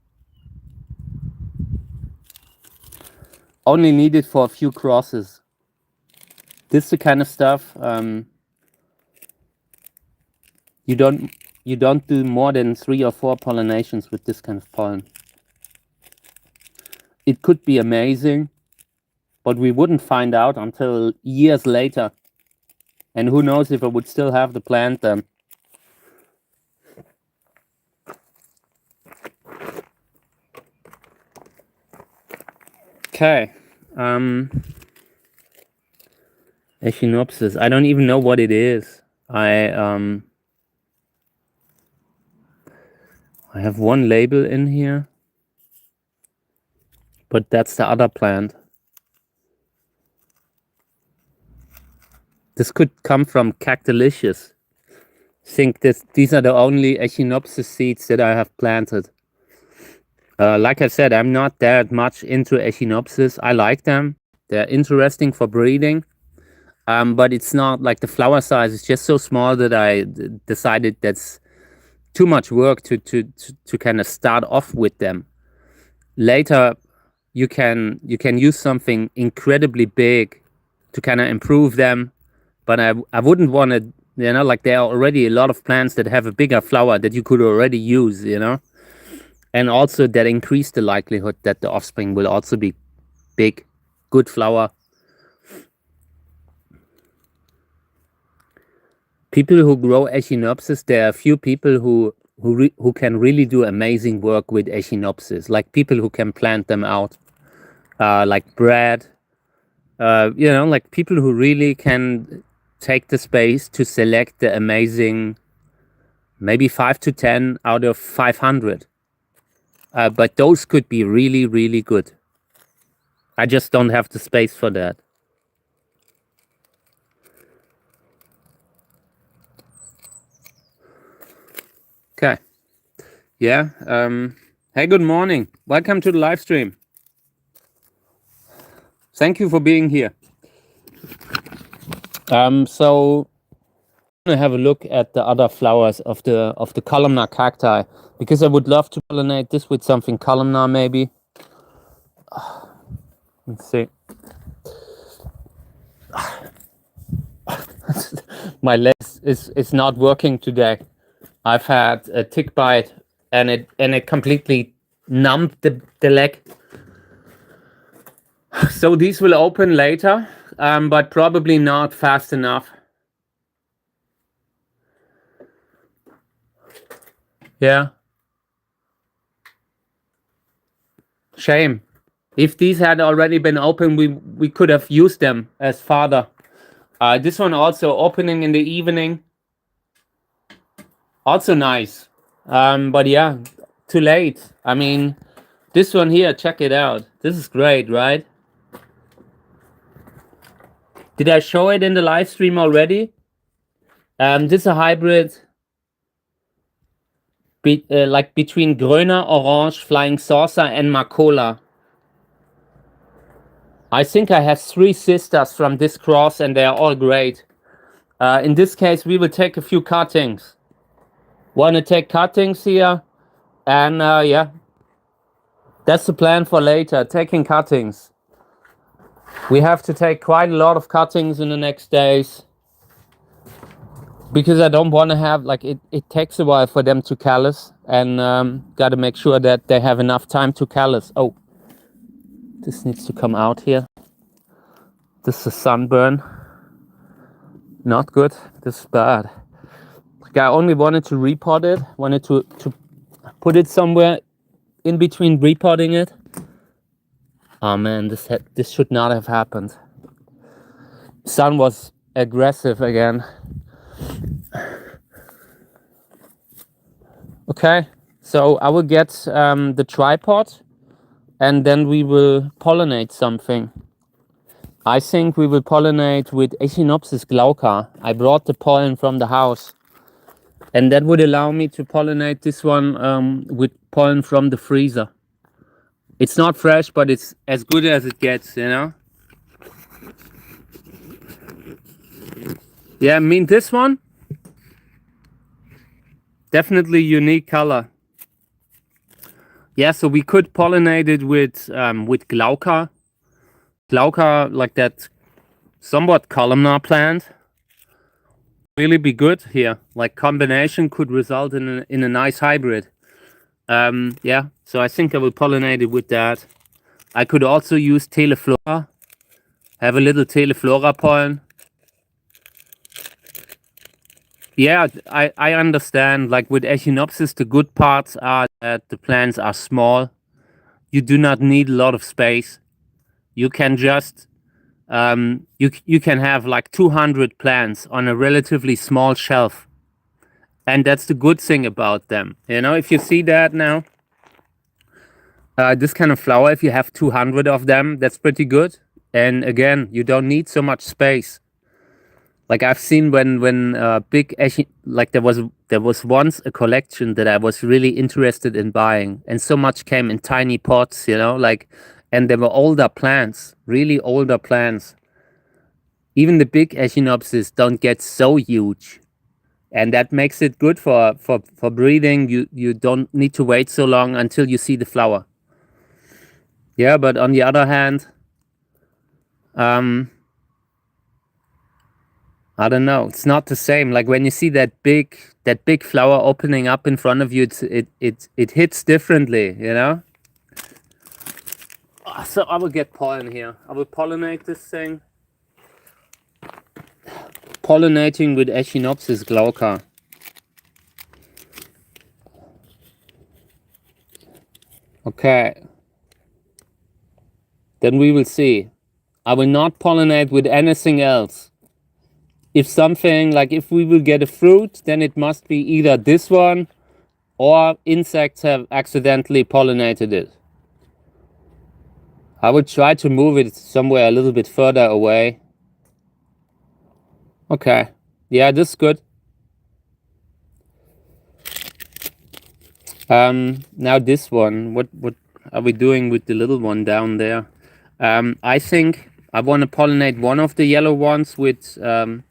Only needed for a few crosses. This is the kind of stuff you don't do more than 3 or 4 pollinations with this kind of pollen. It could be amazing, but we wouldn't find out until years later. And who knows if I would still have the plant then. Okay. Echinopsis. I don't even know what it is. I have one label in here, but that's the other plant. This could come from Cactus. Think these are the only Echinopsis seeds that I have planted. Like I said, I'm not that much into Echinopsis. I like them. They're interesting for breeding. But it's not like the flower size is just so small that I decided that's too much work to kind of start off with them. Later, you can use something incredibly big to kind of improve them. But I wouldn't want to, you know, like there are already a lot of plants that have a bigger flower that you could already use, you know. And also that increase the likelihood that the offspring will also be big, good flower. People who grow Echinopsis, there are a few people who can really do amazing work with Echinopsis, like people who can plant them out, like Brad, you know, like people who really can take the space to select the amazing, maybe 5 to 10 out of 500. But those could be really, really good. I just don't have the space for that. Okay. Yeah. Hey, good morning. Welcome to the live stream. Thank you for being here. So I'm gonna have a look at the other flowers of the columnar cacti, because I would love to pollinate this with something columnar maybe. Let's see. My leg is not working today. I've had a tick bite and it completely numbed the leg. So these will open later, but probably not fast enough. Yeah. Shame. If these had already been open, we could have used them as fodder. This one also opening in the evening. Also nice. But yeah, too late. I mean, this one here, check it out. This is great, right? Did I show it in the live stream already? This is a hybrid like between Gröner, Orange, Flying Saucer and Marcola. I think I have 3 sisters from this cross and they are all great. In this case, we will take a few cuttings. Want to take cuttings here, and yeah, that's the plan for later, taking cuttings. We have to take quite a lot of cuttings in the next days, because I don't want to have, like, it takes a while for them to callus, and got to make sure that they have enough time to callus. Oh, this needs to come out here. This is a sunburn. Not good. This is bad. Like, I only wanted to repot it, wanted to put it somewhere in between repotting it. Oh man, this should not have happened. Sun was aggressive again. Okay, so I will get the tripod and then we will pollinate something. I think we will pollinate with Echinopsis glauca. I brought the pollen from the house, and that would allow me to pollinate this one with pollen from the freezer. It's not fresh, but it's as good as it gets, you know? Yeah, I mean, this one, definitely unique color. Yeah, so we could pollinate it with glauca. Glauca, like that somewhat columnar plant, really be good here. Like, combination could result in a nice hybrid. Yeah, so I think I will pollinate it with that. I could also use teleflora, have a little teleflora pollen. Yeah, I understand. Like, with Echinopsis, the good parts are that the plants are small. You do not need a lot of space. You can just you can have like 200 plants on a relatively small shelf, and that's the good thing about them. You know, if you see that now, this kind of flower, if you have 200 of them, that's pretty good. And again, you don't need so much space. Like, I've seen when big like there was once a collection that I was really interested in buying, and so much came in tiny pots, you know, like, and there were older plants, really older plants. Even the big Echinopsis don't get so huge, and that makes it good for breeding. You don't need to wait so long until you see the flower. Yeah, but on the other hand, I don't know. It's not the same. Like, when you see that big flower opening up in front of you, it hits differently, you know. So I will get pollen here. I will pollinate this thing. Pollinating with Echinopsis glauca. Okay. Then we will see. I will not pollinate with anything else. if something, like if we will get a fruit, then it must be either this one or insects have accidentally pollinated it. I would try to move it somewhere a little bit further away. Okay, yeah, this is good. Now this one, what are we doing with the little one down there? I think I want to pollinate one of the yellow ones with the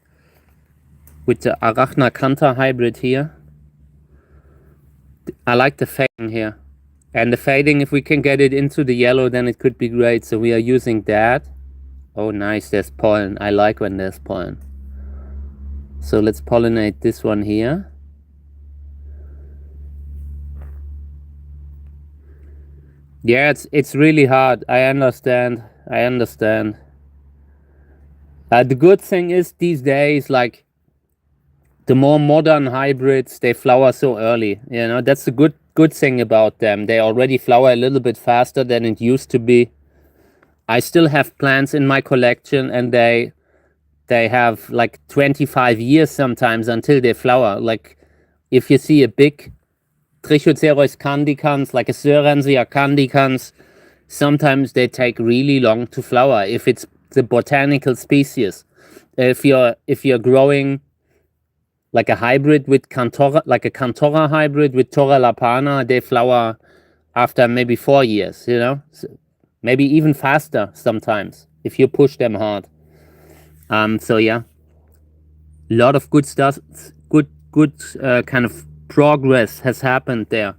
Arachnacantha hybrid here. I like the fading here. And the fading, if we can get it into the yellow, then it could be great. So we are using that. Oh, nice, there's pollen. I like when there's pollen. So let's pollinate this one here. Yeah, it's really hard. I understand. The good thing is these days, like the more modern hybrids, they flower so early. You know, that's the good thing about them. They already flower a little bit faster than it used to be. I still have plants in my collection, and they have like 25 years sometimes until they flower. Like if you see a big Trichocereus candicans, like a Sörensia candicans, sometimes they take really long to flower if it's the botanical species. If you're growing like a hybrid with Cantora, like a Cantora hybrid with Tora lapana, they flower after maybe 4 years, you know, so maybe even faster sometimes if you push them hard. So yeah, a lot of good stuff, good kind of progress has happened there.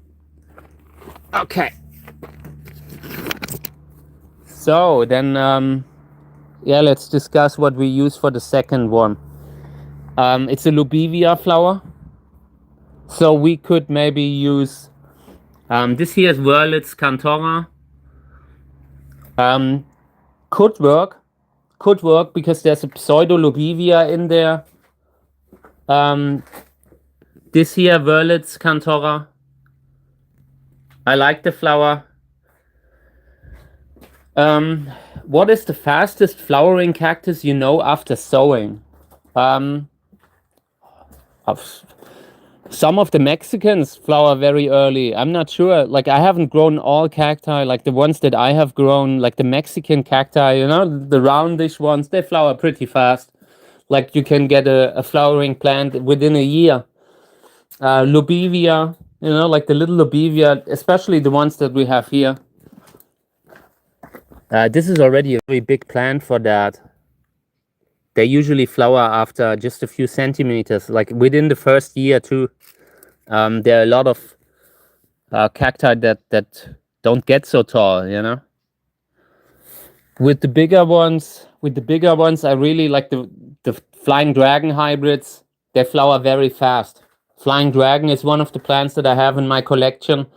Okay. So then, yeah, let's discuss what we use for the second one. It's a Lubivia flower. So we could maybe use, this here is Wurlitz Cantora. Could work because there's a pseudo Lubivia in there. This here, Wurlitz Cantora. I like the flower. What is the fastest flowering cactus you know after sowing? Some of the Mexicans flower very early. I'm not sure. Like I haven't grown all cacti. Like the ones that I have grown, like the Mexican cacti, you know, the roundish ones, they flower pretty fast. Like you can get a flowering plant within a year. Lubivia, you know, like the little Lubivia, especially the ones that we have here. This is already a very big plant for that. They usually flower after just a few centimeters, like within the first year too. There are a lot of cacti that don't get so tall, you know. With the bigger ones, I really like the Flying Dragon hybrids. They flower very fast. Flying Dragon is one of the plants that I have in my collection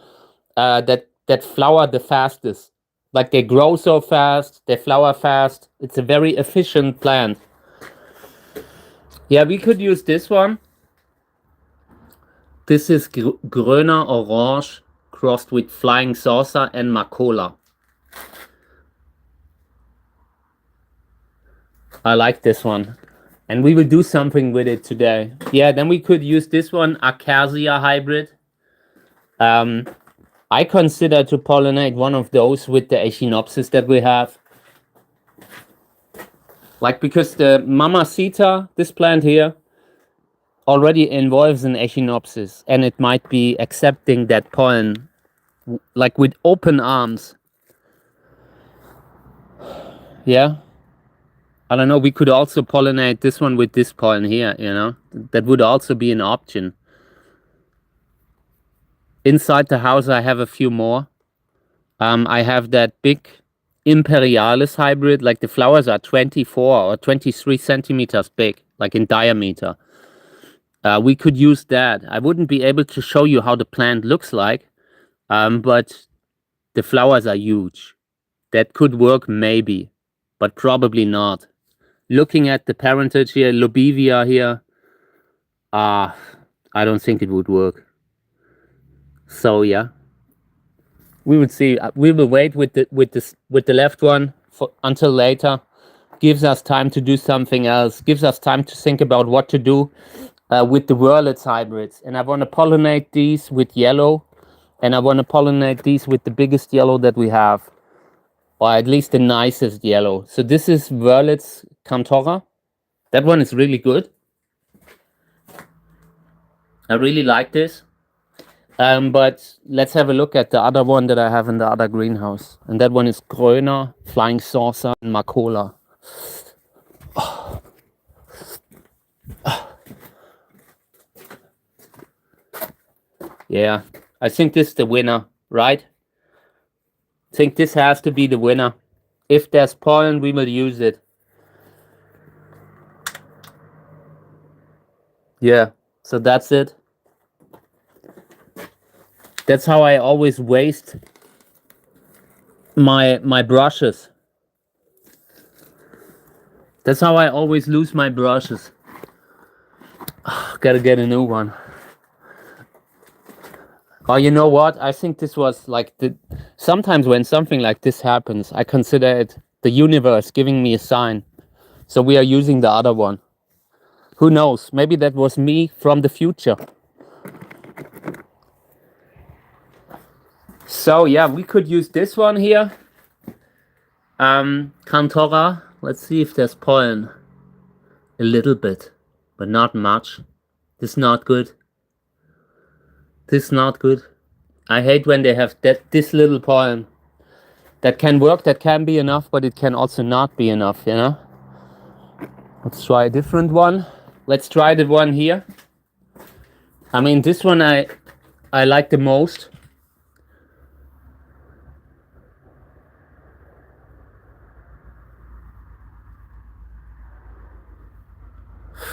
that flower the fastest. Like they grow so fast, they flower fast. It's a very efficient plant. Yeah, we could use this one. This is Gröner Orange crossed with Flying Saucer and Macola. I like this one. And we will do something with it today. Yeah, then we could use this one, Acacia hybrid. I consider to pollinate one of those with the Echinopsis that we have. Like because the Mamacita, this plant here, already involves an Echinopsis, and it might be accepting that pollen like with open arms. Yeah. I don't know, we could also pollinate this one with this pollen here, you know. That would also be an option. Inside the house I have a few more. I have that big Imperialis hybrid, like the flowers are 24 or 23 centimeters big, like in diameter. We could use that. I wouldn't be able to show you how the plant looks like, but the flowers are huge. That could work maybe, but probably not. Looking at the parentage here, Lubivia here, I don't think it would work. So yeah, we would see. We will wait with the left one until later. gives us time to do something else, gives us time to think about what to do with the Wurlitz hybrids. And I want to pollinate these with yellow, and I want to pollinate these with the biggest yellow that we have, or at least the nicest yellow. So this is Wurlitz Cantora. That one is really good. I really like this. But let's have a look at the other one that I have in the other greenhouse. And that one is Gröner, Flying Saucer, and Marcola. Yeah, I think this is the winner, right? I think this has to be the winner. If there's pollen, we will use it. Yeah, so that's it. That's how I always waste my brushes. That's how I always lose my brushes. Gotta get a new one. Oh, you know what? I think this was like sometimes when something like this happens, I consider it the universe giving me a sign. So we are using the other one. Who knows? Maybe that was me from the future. So yeah, we could use this one here. Cantora. Let's see if there's pollen. A little bit, but not much. This is not good. This is not good. I hate when they have this little pollen. That can work, that can be enough, but it can also not be enough, you know? Let's try a different one. Let's try the one here. I mean, this one I like the most.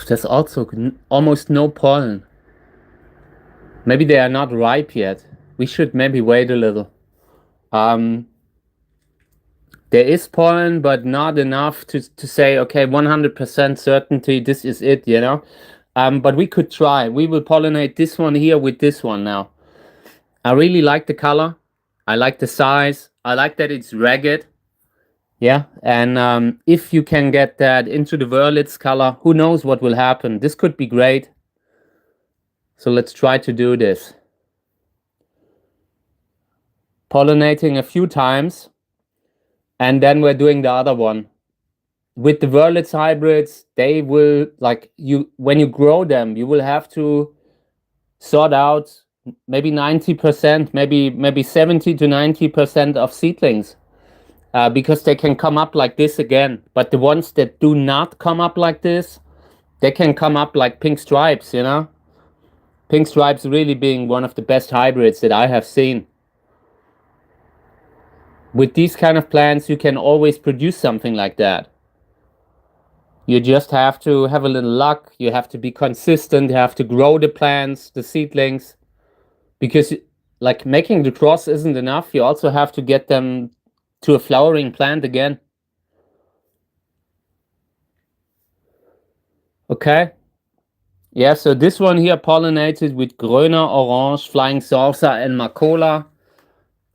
There's also almost no pollen. Maybe they are not ripe yet. We should maybe wait a little. There is pollen, but not enough to say, okay, 100% certainty, this is it, you know? But we could try. We will pollinate this one here with this one now. I really like the color. I like the size. I like that it's ragged. Yeah, and if you can get that into the Wurlitz color, who knows what will happen. This could be great. So let's try to do this. Pollinating a few times, and then we're doing the other one. With the Wurlitz hybrids, they will, like, when you grow them, you will have to sort out maybe 90%, maybe 70 to 90% of seedlings. Because they can come up like this again. But the ones that do not come up like this, they can come up like pink stripes, you know? Pink stripes really being one of the best hybrids that I have seen. With these kind of plants, you can always produce something like that. You just have to have a little luck. You have to be consistent. You have to grow the plants, the seedlings. Because like making the cross isn't enough. You also have to get them to a flowering plant again. Okay. Yeah, so this one here pollinated with Gröner, Orange, Flying Saucer, and Marcola.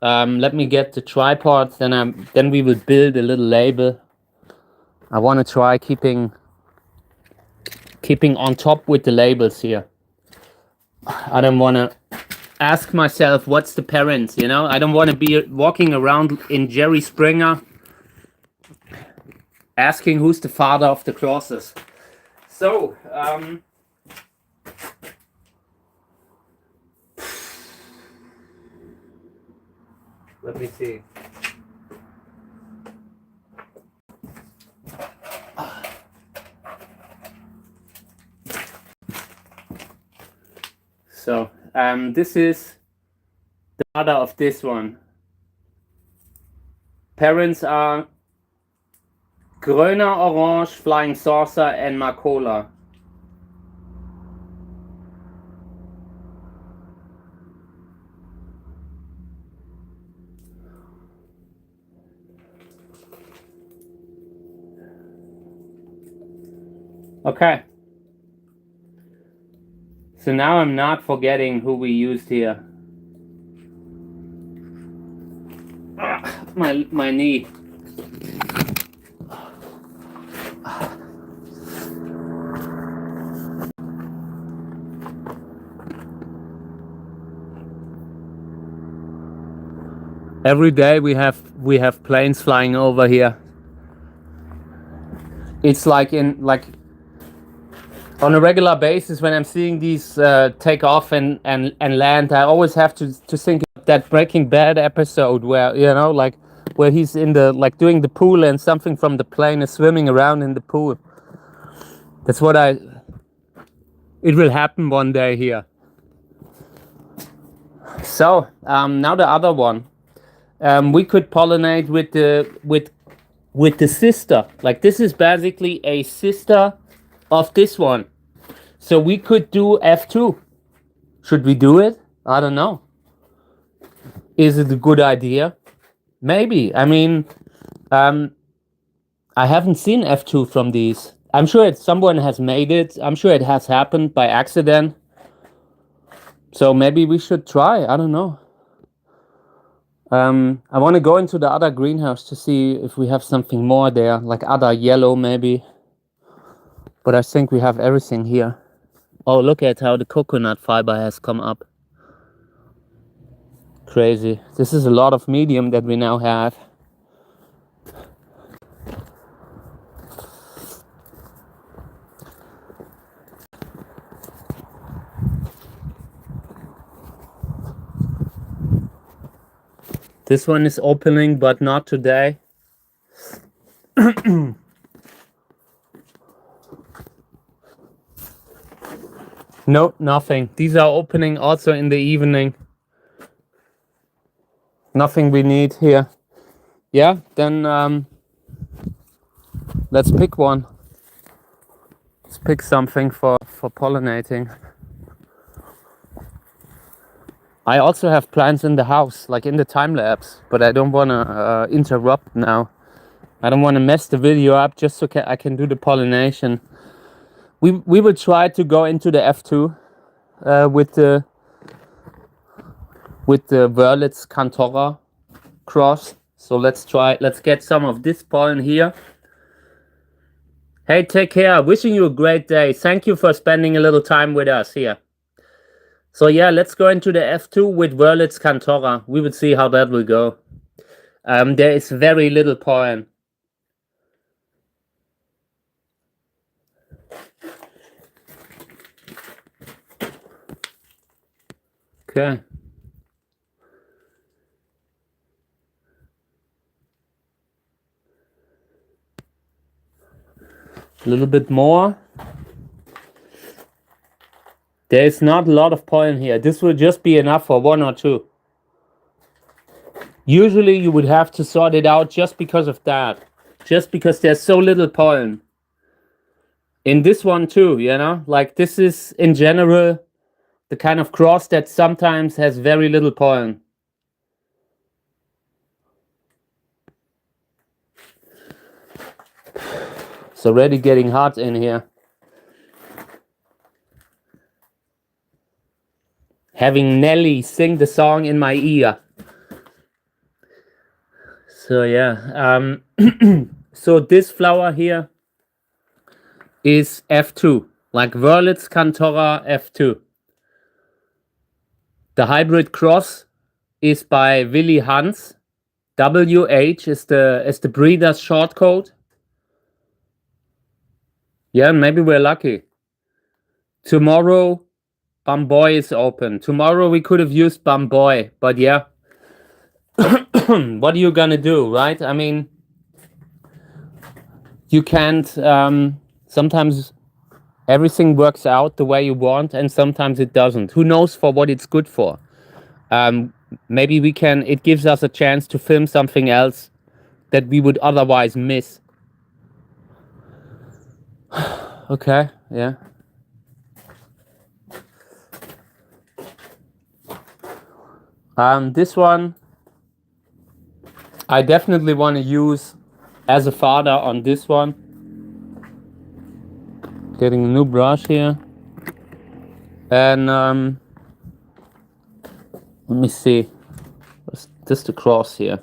Let me get the tripod, then we will build a little label. I want to try keeping on top with the labels here. I don't want to ask myself what's the parents, you know? I don't want to be walking around in Jerry Springer asking who's the father of the crosses. So, let me see. So, this is the mother of this one. Parents are Gröner, Orange, Flying Saucer, and Marcola. Okay. So now I'm not forgetting who we used here. My knee. Every day we have planes flying over here. It's like on a regular basis when I'm seeing these take off and land, I always have to think of that Breaking Bad episode where, you know, like where he's in the, like, doing the pool and something from the plane is swimming around in the pool. That's what it will happen one day here. So now the other one, we could pollinate with the sister. Like, this is basically a sister of this one. So we could do F2. Should we do it? I don't know. Is it a good idea? Maybe. I mean, I haven't seen F2 from these. I'm sure someone has made it. I'm sure it has happened by accident. So maybe we should try. I don't know. I want to go into the other greenhouse to see if we have something more there, like other yellow maybe. But I think we have everything here. Oh, look at how the coconut fiber has come up. Crazy. This is a lot of medium that we now have. This one is opening, but not today. No, nothing. These are opening also in the evening. Nothing we need here. Yeah, then let's pick one. Let's pick something for pollinating. I also have plants in the house, like in the time lapse, but I don't want to interrupt now. I don't want to mess the video up just so I can do the pollination. We will try to go into the F2 with the Wörlitz Cantora cross. So let's get some of this pollen here. Hey, take care. Wishing you a great day. Thank you for spending a little time with us here. So yeah, let's go into the F2 with Wörlitz Cantora. We will see how that will go. There is very little pollen. Okay. A little bit more. There is not a lot of pollen here. This will just be enough for one or two. Usually you would have to sort it out just because of that. Just because there's so little pollen. In this one too, you know? Like, this is, in general, the kind of cross that sometimes has very little pollen. It's already getting hot in here. Having Nelly sing the song in my ear. So yeah, so this flower here is F2, like Wörlitz Cantora F2. The hybrid cross is by Willy Hans. WH is the breeder's short code. Yeah, maybe we're lucky. Tomorrow, Bamboy is open. Tomorrow we could have used Bamboy, but yeah. What are you gonna do, right? I mean, you can't, sometimes everything works out the way you want and sometimes it doesn't. Who knows for what it's good for? Maybe it gives us a chance to film something else that we would otherwise miss. Okay, yeah. This one, I definitely want to use as a fodder on this one. Getting a new brush here. And let me see. What's this, the cross here?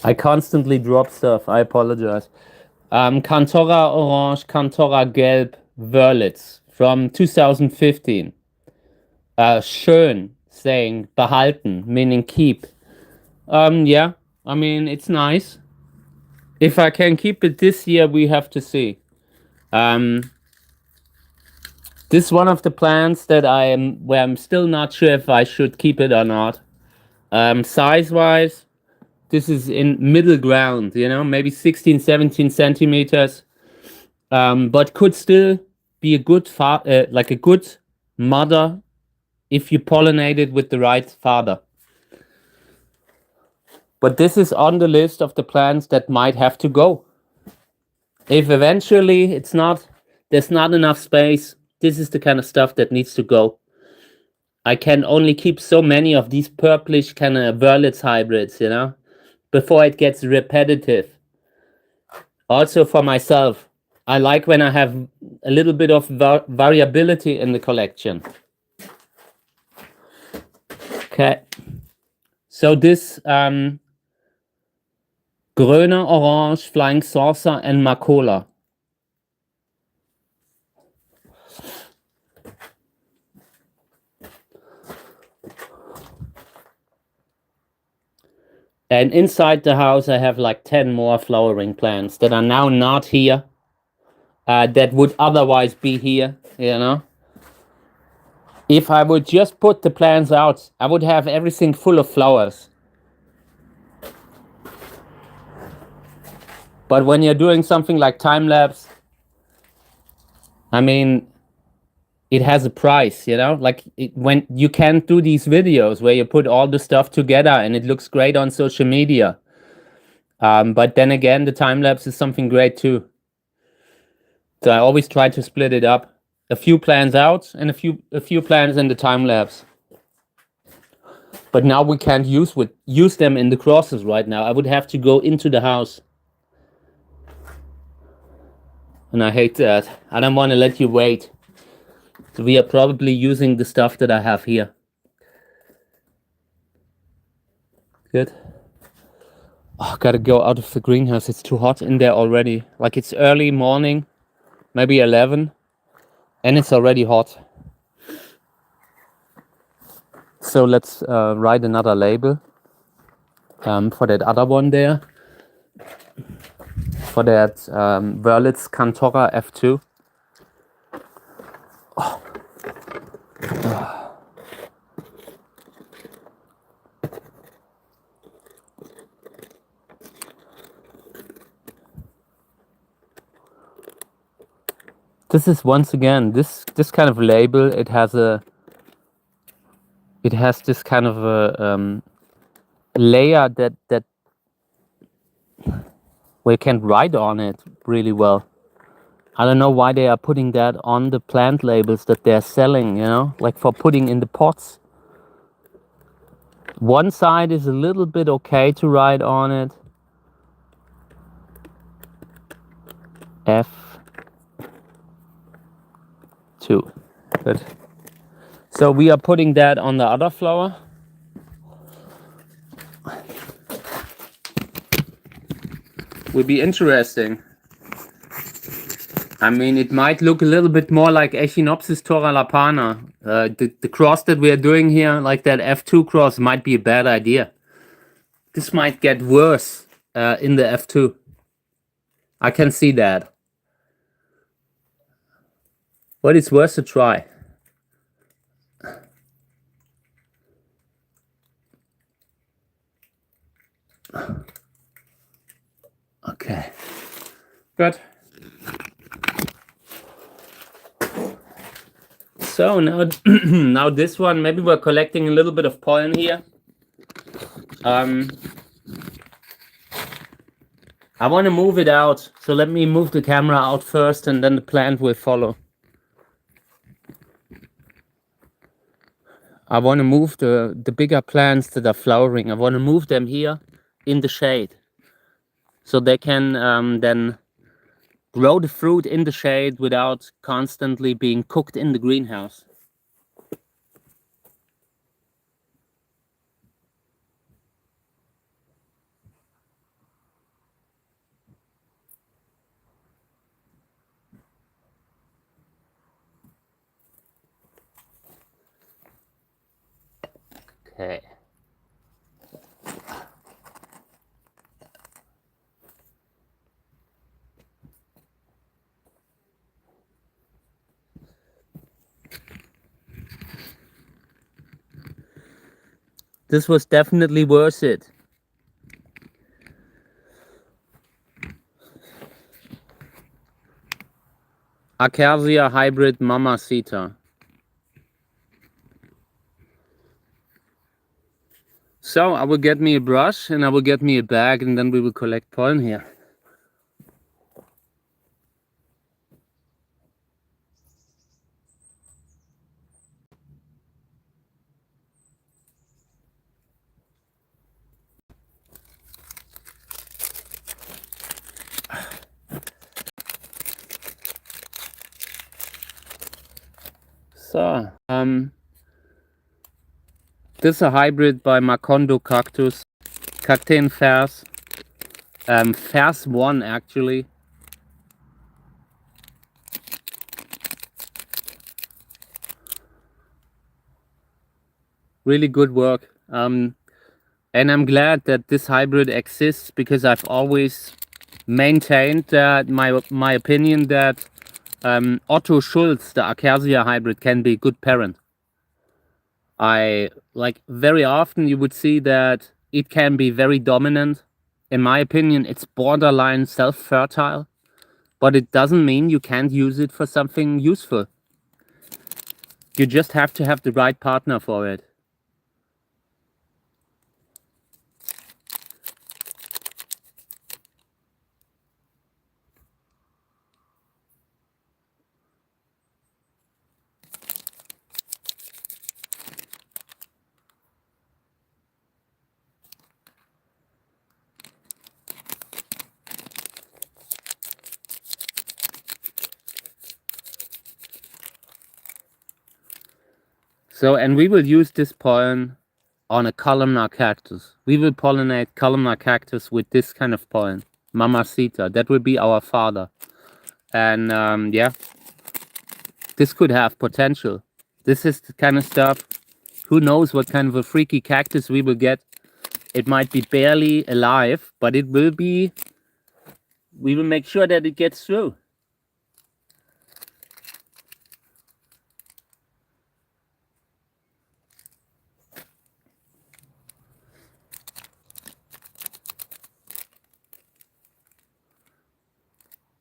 I constantly drop stuff. I apologize. Cantora Orange, Cantora Gelb, Wörlitz from 2015. Schön saying behalten, meaning keep. Yeah, I mean, it's nice. If I can keep it this year, we have to see. This is one of the plants that where I'm still not sure if I should keep it or not. Size-wise, this is in middle ground, maybe 16, 17 centimeters. But could still be a good like a good mother if you pollinate it with the right father. But this is on the list of the plants that might have to go. If eventually there's not enough space, this is the kind of stuff that needs to go. I can only keep so many of these purplish kind of Wurlitz hybrids, before it gets repetitive. Also for myself, I like when I have a little bit of variability in the collection. Okay. So this Gröner Orange, Flying Saucer, and Macola. And inside the house, I have like 10 more flowering plants that are now not here, that would otherwise be here, If I would just put the plants out, I would have everything full of flowers. But when you're doing something like time-lapse, I mean, it has a price, Like when you can't do these videos where you put all the stuff together and it looks great on social media. But then again, the time-lapse is something great too. So I always try to split it up. A few plans out and a few plans in the time-lapse. But now we can't use them in the crosses right now. I would have to go into the house. And I hate that. I don't want to let you wait. So we are probably using the stuff that I have here. Good. Oh, gotta go out of the greenhouse. It's too hot in there already. Like it's early morning, maybe 11, and it's already hot. So let's write another label for that other one there. For that Wurlitz Cantora F2. Oh. This is once again this kind of label. It has this kind of a layer that we can write on it really well. I don't know why they are putting that on the plant labels that they're selling, like for putting in the pots. One side is a little bit okay to write on it. F2. Good. So we are putting that on the other flower. Would be interesting. I mean, it might look a little bit more like Echinopsis toralapana. The cross that we are doing here, like that F2 cross, might be a bad idea. This might get worse in the F2. I can see that. But it's worth a try. Okay. Good. So now, now this one, maybe we're collecting a little bit of pollen here. I want to move it out. So let me move the camera out first and then the plant will follow. I want to move the bigger plants that are flowering. I want to move them here in the shade. So they can then grow the fruit in the shade without constantly being cooked in the greenhouse. Okay. This was definitely worth it. Acacia hybrid Mamacita. So I will get me a brush and I will get me a bag and then we will collect pollen here. So, this is a hybrid by Macondo Cactus, Cactain Fers, Fers 1 actually. Really good work. And I'm glad that this hybrid exists because I've always maintained that my opinion that Otto Schulz, the Acacia hybrid, can be a good parent. I like very often you would see that it can be very dominant. In my opinion, it's borderline self-fertile, but it doesn't mean you can't use it for something useful. You just have to have the right partner for it. So, and we will use this pollen on a columnar cactus. We will pollinate columnar cactus with this kind of pollen, Mamacita. That will be our father. And yeah, this could have potential. This is the kind of stuff, who knows what kind of a freaky cactus we will get. It might be barely alive, but it will be, we will make sure that it gets through.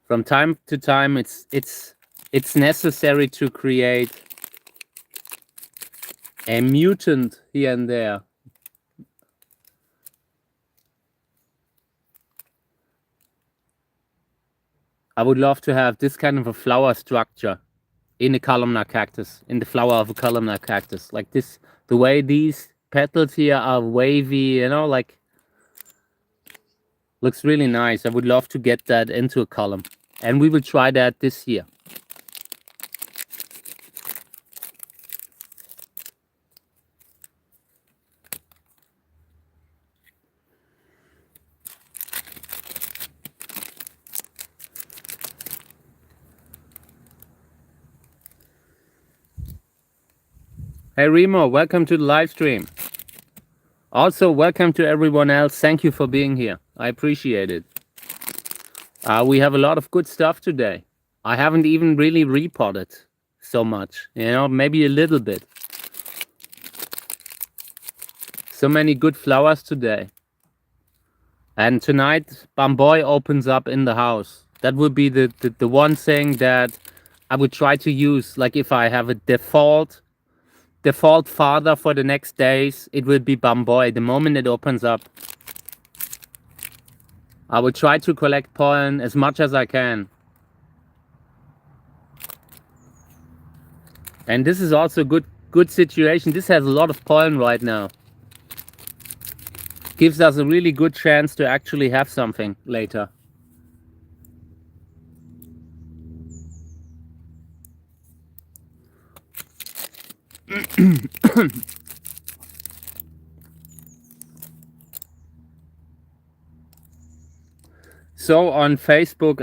From time to time, it's necessary to create a mutant here and there. I would love to have this kind of a flower structure in a columnar cactus, in the flower of a columnar cactus, like this. The way these petals here are wavy, you know, like, looks really nice. I would love to get that into a column, and we will try that this year. Hey Remo, welcome to the live stream. Also, welcome to everyone else. Thank you for being here. I appreciate it. We have a lot of good stuff today. I haven't even really repotted so much, you know, maybe a little bit. So many good flowers today. And tonight, Bamboy opens up in the house. That would be the one thing that I would try to use. Like if I have a default father for the next days, it will be Bamboy. The moment it opens up, I will try to collect pollen as much as I can. And this is also a good situation. This has a lot of pollen right now. Gives us a really good chance to actually have something later. So on Facebook,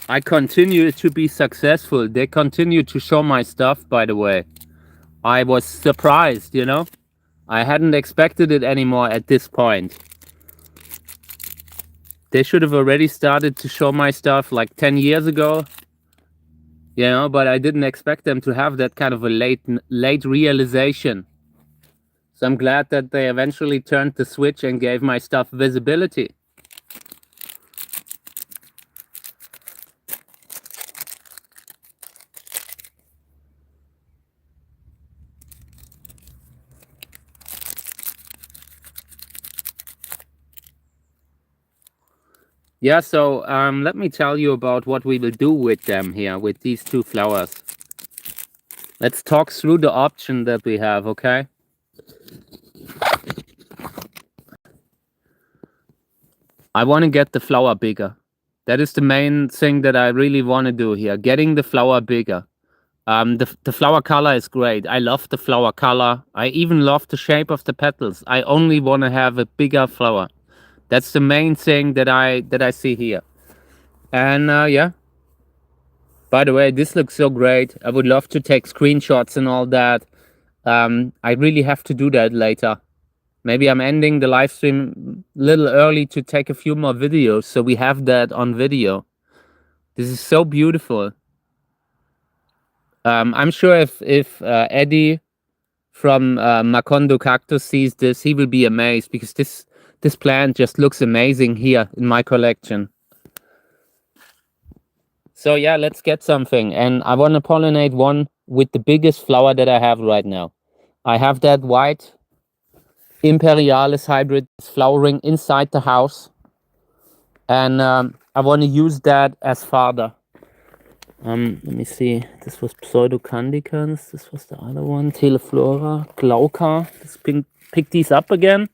I continue to be successful. They continue to show my stuff, by the way. I was surprised, you know. I hadn't expected it anymore at this point. They should have already started to show my stuff like 10 years ago. You know, but I didn't expect them to have that kind of a late realization. So I'm glad that they eventually turned the switch and gave my stuff visibility. Yeah, so let me tell you about what we will do with them here, with these two flowers. Let's talk through the option that we have, okay? I want to get the flower bigger. That is the main thing that I really want to do here, getting the flower bigger. The flower color is great. I love the flower color. I even love the shape of the petals. I only want to have a bigger flower. That's the main thing that I see here. And yeah. By the way, this looks so great. I would love to take screenshots and all that. I really have to do that later. Maybe I'm ending the live stream a little early to take a few more videos, so we have that on video. This is so beautiful. I'm sure if Eddie from Macondo Cactus sees this, he will be amazed, because this plant just looks amazing here in my collection. So yeah, let's get something. And I want to pollinate one with the biggest flower that I have right now. I have that white Imperialis hybrid flowering inside the house. And I want to use that as fodder. Let me see. This was Pseudocandicans. This was the other one. Teleflora, Glauca. Let's pick these up again.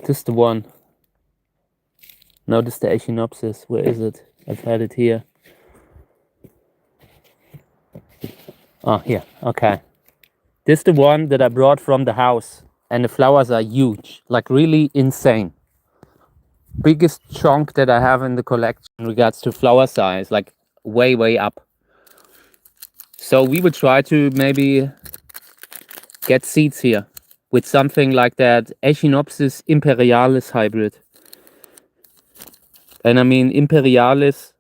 This is the one. No, this is the Echinopsis. Where is it? I've had it here. Oh, here. Okay. This is the one that I brought from the house. And the flowers are huge. Like really insane. Biggest chunk that I have in the collection in regards to flower size. Like way up. So we would try to maybe get seeds here with something like that Echinopsis imperialis hybrid. And I mean Imperialis,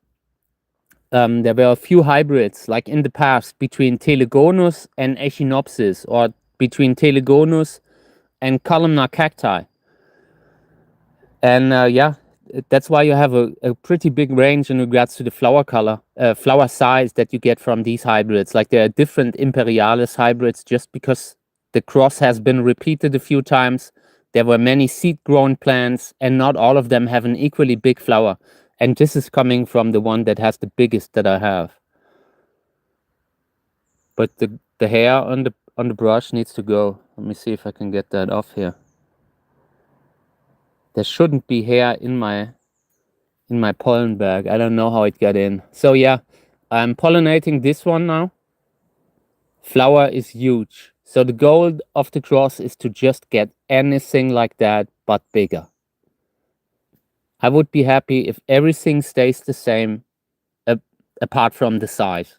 there were a few hybrids like in the past between Telegonus and Echinopsis, or between Telegonus and columnar cacti. And yeah, that's why you have a pretty big range in regards to the flower color, flower size that you get from these hybrids. Like there are different Imperialis hybrids just because the cross has been repeated a few times. There were many seed-grown plants, and not all of them have an equally big flower. And this is coming from the one that has the biggest that I have. But the hair on the brush needs to go. Let me see if I can get that off here. There shouldn't be hair in my pollen bag. I don't know how it got in. So yeah, I'm pollinating this one now. Flower is huge. So the goal of the cross is to just get anything like that, but bigger. I would be happy if everything stays the same, apart from the size.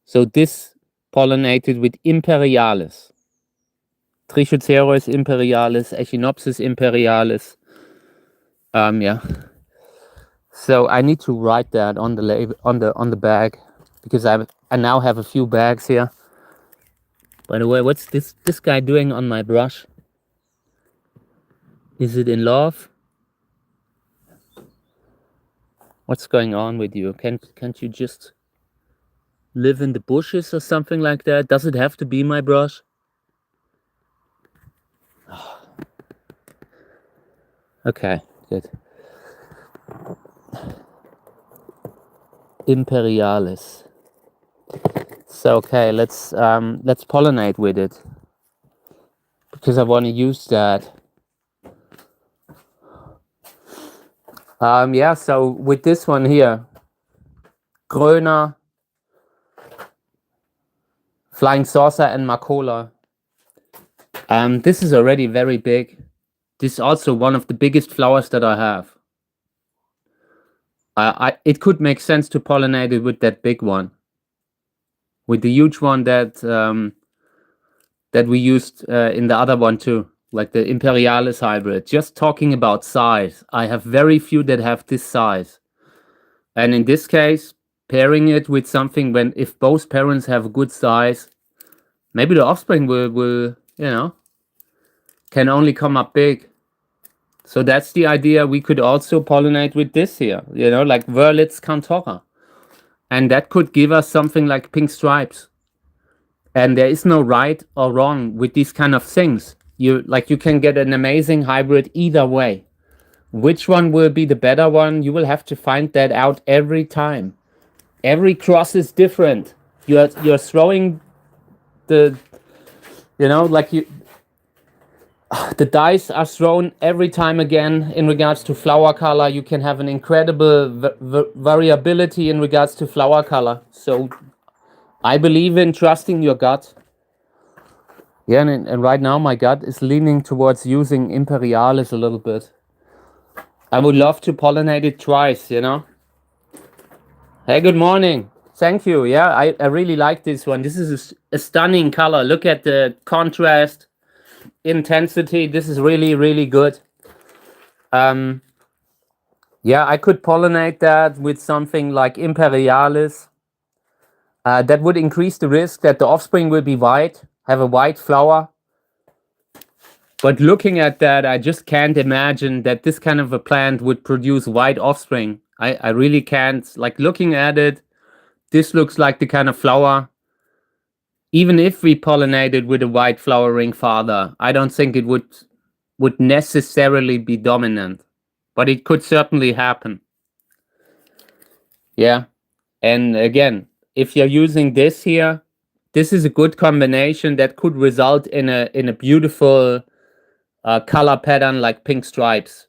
So this pollinated with Imperialis. Trichocereus imperialis, Echinopsis imperialis. Yeah. So I need to write that on the label, on the bag, because I now have a few bags here. By the way, what's this guy doing on my brush? Is it in love? What's going on with you? Can't you just live in the bushes or something like that? Does it have to be my brush? Okay, good. Imperialis. So okay, let's pollinate with it, because I want to use that. Yeah, so with this one here, Gröner, Flying Saucer, and Marcola. This is already very big. This is also one of the biggest flowers that I have. It could make sense to pollinate it with that big one, with the huge one that that we used in the other one too, like the Imperialis hybrid. Just talking about size, I have very few that have this size. And in this case, pairing it with something if both parents have a good size, maybe the offspring will can only come up big. So that's the idea. We could also pollinate with this here, like Wörlitz Cantora. And that could give us something like pink stripes. And there is no right or wrong with these kind of things. You can get an amazing hybrid either way. Which one will be the better one? You will have to find that out every time. Every cross is different. You're throwing the dice are thrown every time again in regards to flower color. You can have an incredible variability in regards to flower color. So I believe in trusting your gut. Yeah, and right now my gut is leaning towards using Imperialis a little bit. I would love to pollinate it twice, Hey, good morning. Thank you. Yeah, I really like this one. This is a stunning color. Look at the contrast, intensity. This is really, really good. Yeah, I could pollinate that with something like Imperialis. That would increase the risk that the offspring will be white, have a white flower. But looking at that, I just can't imagine that this kind of a plant would produce white offspring. I really can't. Like, looking at it, this looks like the kind of flower. Even if we pollinated with a white flowering father, I don't think it would necessarily be dominant. But it could certainly happen. Yeah. And again, if you're using this here, this is a good combination that could result in a beautiful color pattern like pink stripes.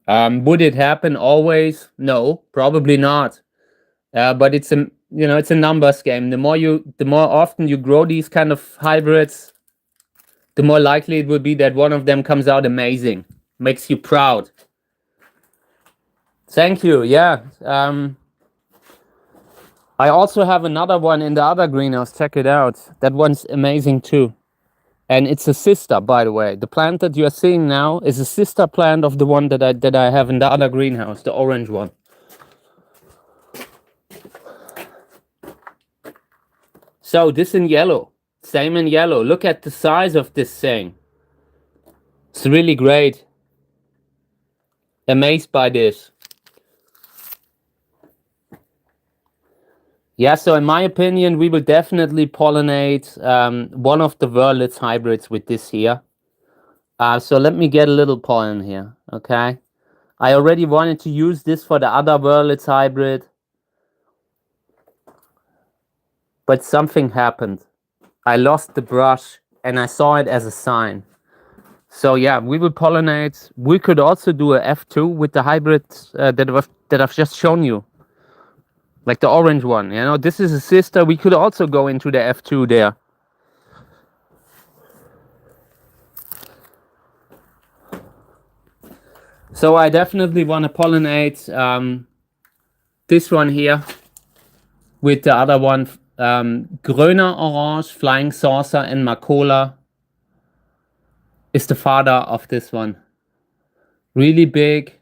Would it happen always? No, probably not. But it's a numbers game. The more often you grow these kind of hybrids, the more likely it will be that one of them comes out amazing, makes you proud. Thank you. Yeah. I also have another one in the other greenhouse. Check it out. That one's amazing too. And it's a sister, by the way. The plant that you are seeing now is a sister plant of the one that I have in the other greenhouse, the orange one. So this in yellow, same in yellow. Look at the size of this thing. It's really great. Amazed by this. Yeah, so in my opinion, we will definitely pollinate one of the Wörlitz hybrids with this here. So let me get a little pollen here, okay? I already wanted to use this for the other Wörlitz hybrid, but something happened. I lost the brush and I saw it as a sign. So yeah, we will pollinate. We could also do a F2 with the hybrids that I've just shown you. Like the orange one, this is a sister. We could also go into the F2 there. So I definitely want to pollinate this one here with the other one. Gröner Orange, Flying Saucer, and Macola is the father of this one. Really big.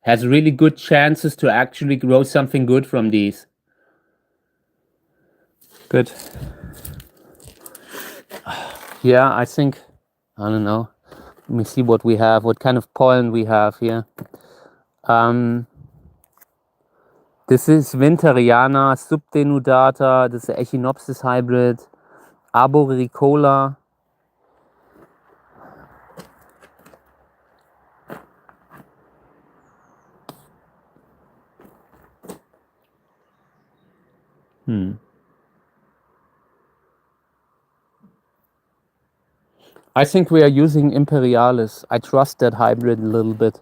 Has really good chances to actually grow something good from these. Good. Yeah, I think, I don't know. Let me see what we have, what kind of pollen we have here. This is Winteriana subdenudata, this is the Echinopsis hybrid, Arboricola. I think we are using Imperialis. I trust that hybrid a little bit.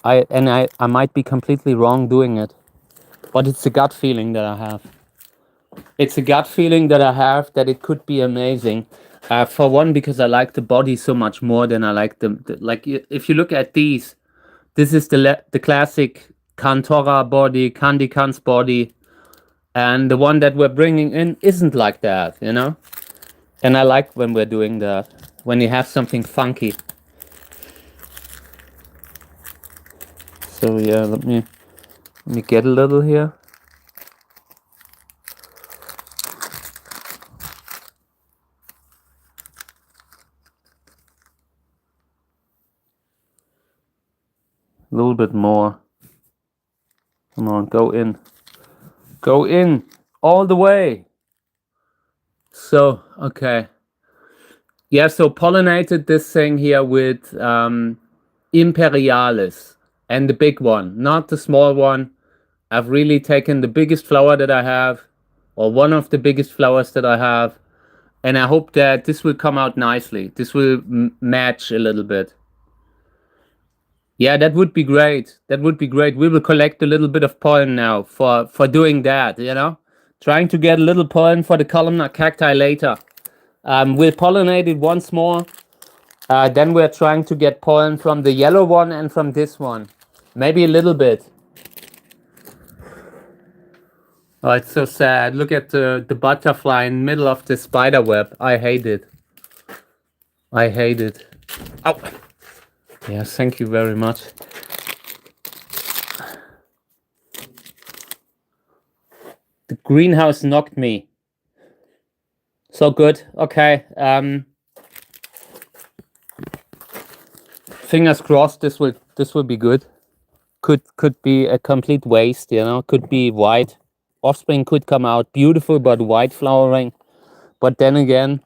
I might be completely wrong doing it, but it's a gut feeling that I have. It's a gut feeling that I have that it could be amazing. For one, because I like the body so much more than I like like if you look at these, this is the classic Cantora body, Candicans body, and the one that we're bringing in isn't like that, And I like when we're doing that, when you have something funky. So yeah, let me get a little here. A little bit more. Come on, go in. Go in all the way. So, okay. Yeah, so pollinated this thing here with Imperialis and the big one, not the small one. I've really taken the biggest flower that I have, or one of the biggest flowers that I have, and I hope that this will come out nicely. This will match a little bit. Yeah, that would be great. That would be great. We will collect a little bit of pollen now for doing that, you know? Trying to get a little pollen for the columnar cacti later. We'll pollinate it once more. Then we're trying to get pollen from the yellow one and from this one. Maybe a little bit. Oh, it's so sad. Look at the butterfly in the middle of the spider web. I hate it. I hate it. Oh. Yes, thank you very much. The greenhouse knocked me. So good. Okay. Fingers crossed. This will be good. Could be a complete waste. You know. Could be white. Offspring could come out beautiful, but white flowering. But then again,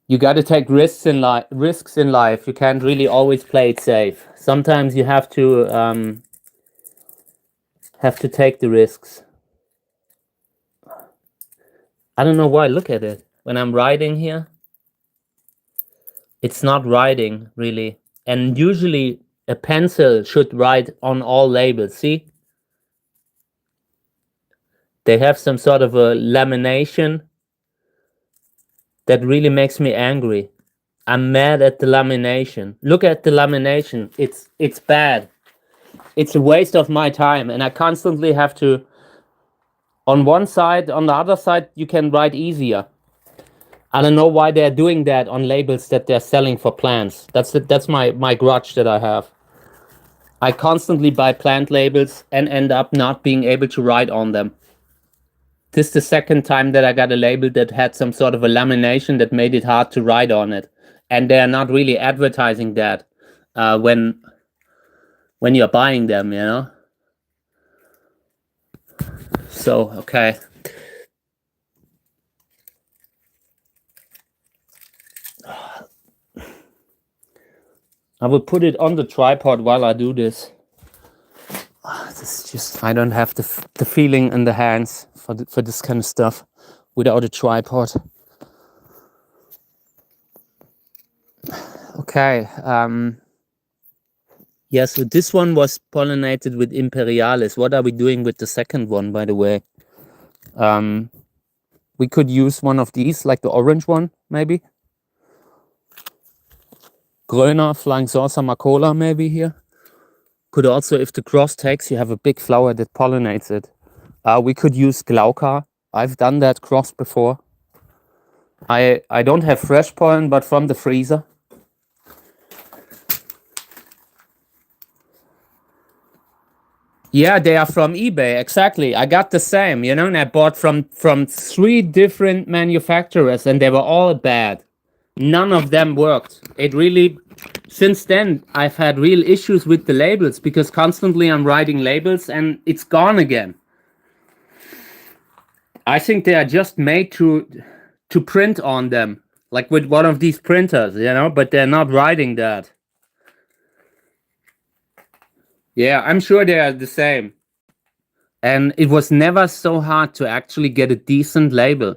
you got to take risks in life. You can't really always play it safe. Sometimes you have to take the risks. I don't know why. Look at it. When I'm writing here, it's not writing really. And usually a pencil should write on all labels. See? They have some sort of a lamination that really makes me angry. I'm mad at the lamination. Look at the lamination. It's bad. It's a waste of my time, and I constantly have to. On one side, on the other side, you can write easier. I don't know why they're doing that on labels that they're selling for plants. That's my grudge that I have. I constantly buy plant labels and end up not being able to write on them. This is the second time that I got a label that had some sort of a lamination that made it hard to write on it. And they're not really advertising that when you're buying them, you know? So, okay. I will put it on the tripod while I do this. This is just, I don't have the feeling in the hands for this kind of stuff without a tripod. Okay. Yeah, so this one was pollinated with Imperialis. What are we doing with the second one, by the way? We could use one of these, like the orange one, maybe. Gröner, Flying Saucer Macola, maybe here. Could also, if the cross takes, you have a big flower that pollinates it. We could use Glauca. I've done that cross before. I don't have fresh pollen, but from the freezer. Yeah, they are from eBay, exactly. I got the same, you know, and I bought from 3 different manufacturers, and they were all bad. None of them worked. It really, since then, I've had real issues with the labels because constantly I'm writing labels and it's gone again. I think they are just made to print on them, like with one of these printers, you know, but they're not writing that. Yeah, I'm sure they are the same. And it was never so hard to actually get a decent label.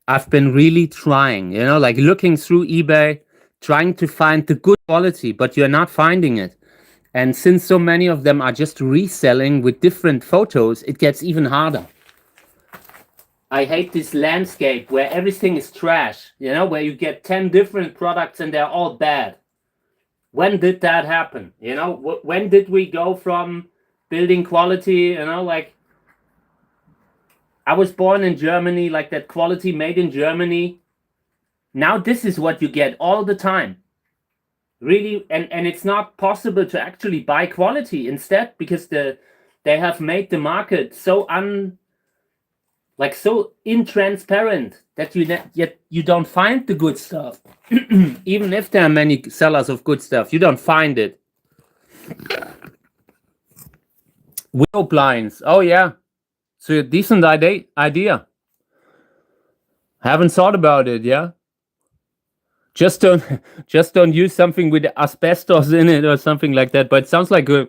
I've been really trying, you know, like looking through eBay, trying to find the good quality, but you're not finding it. And since so many of them are just reselling with different photos, it gets even harder. I hate this landscape where everything is trash, you know, where you get 10 different products and they're all bad. When did that happen? You know, when did we go from building quality, you know, like I was born in Germany, like that quality made in Germany. Now this is what you get all the time. Really, and it's not possible to actually buy quality instead, because they have made the market so so intransparent that yet you don't find the good stuff. Even if there are many sellers of good stuff, you don't find it. Window blinds. Oh yeah, it's a decent idea. Haven't thought about it. Yeah. Just don't use something with asbestos in it or something like that. But it sounds like a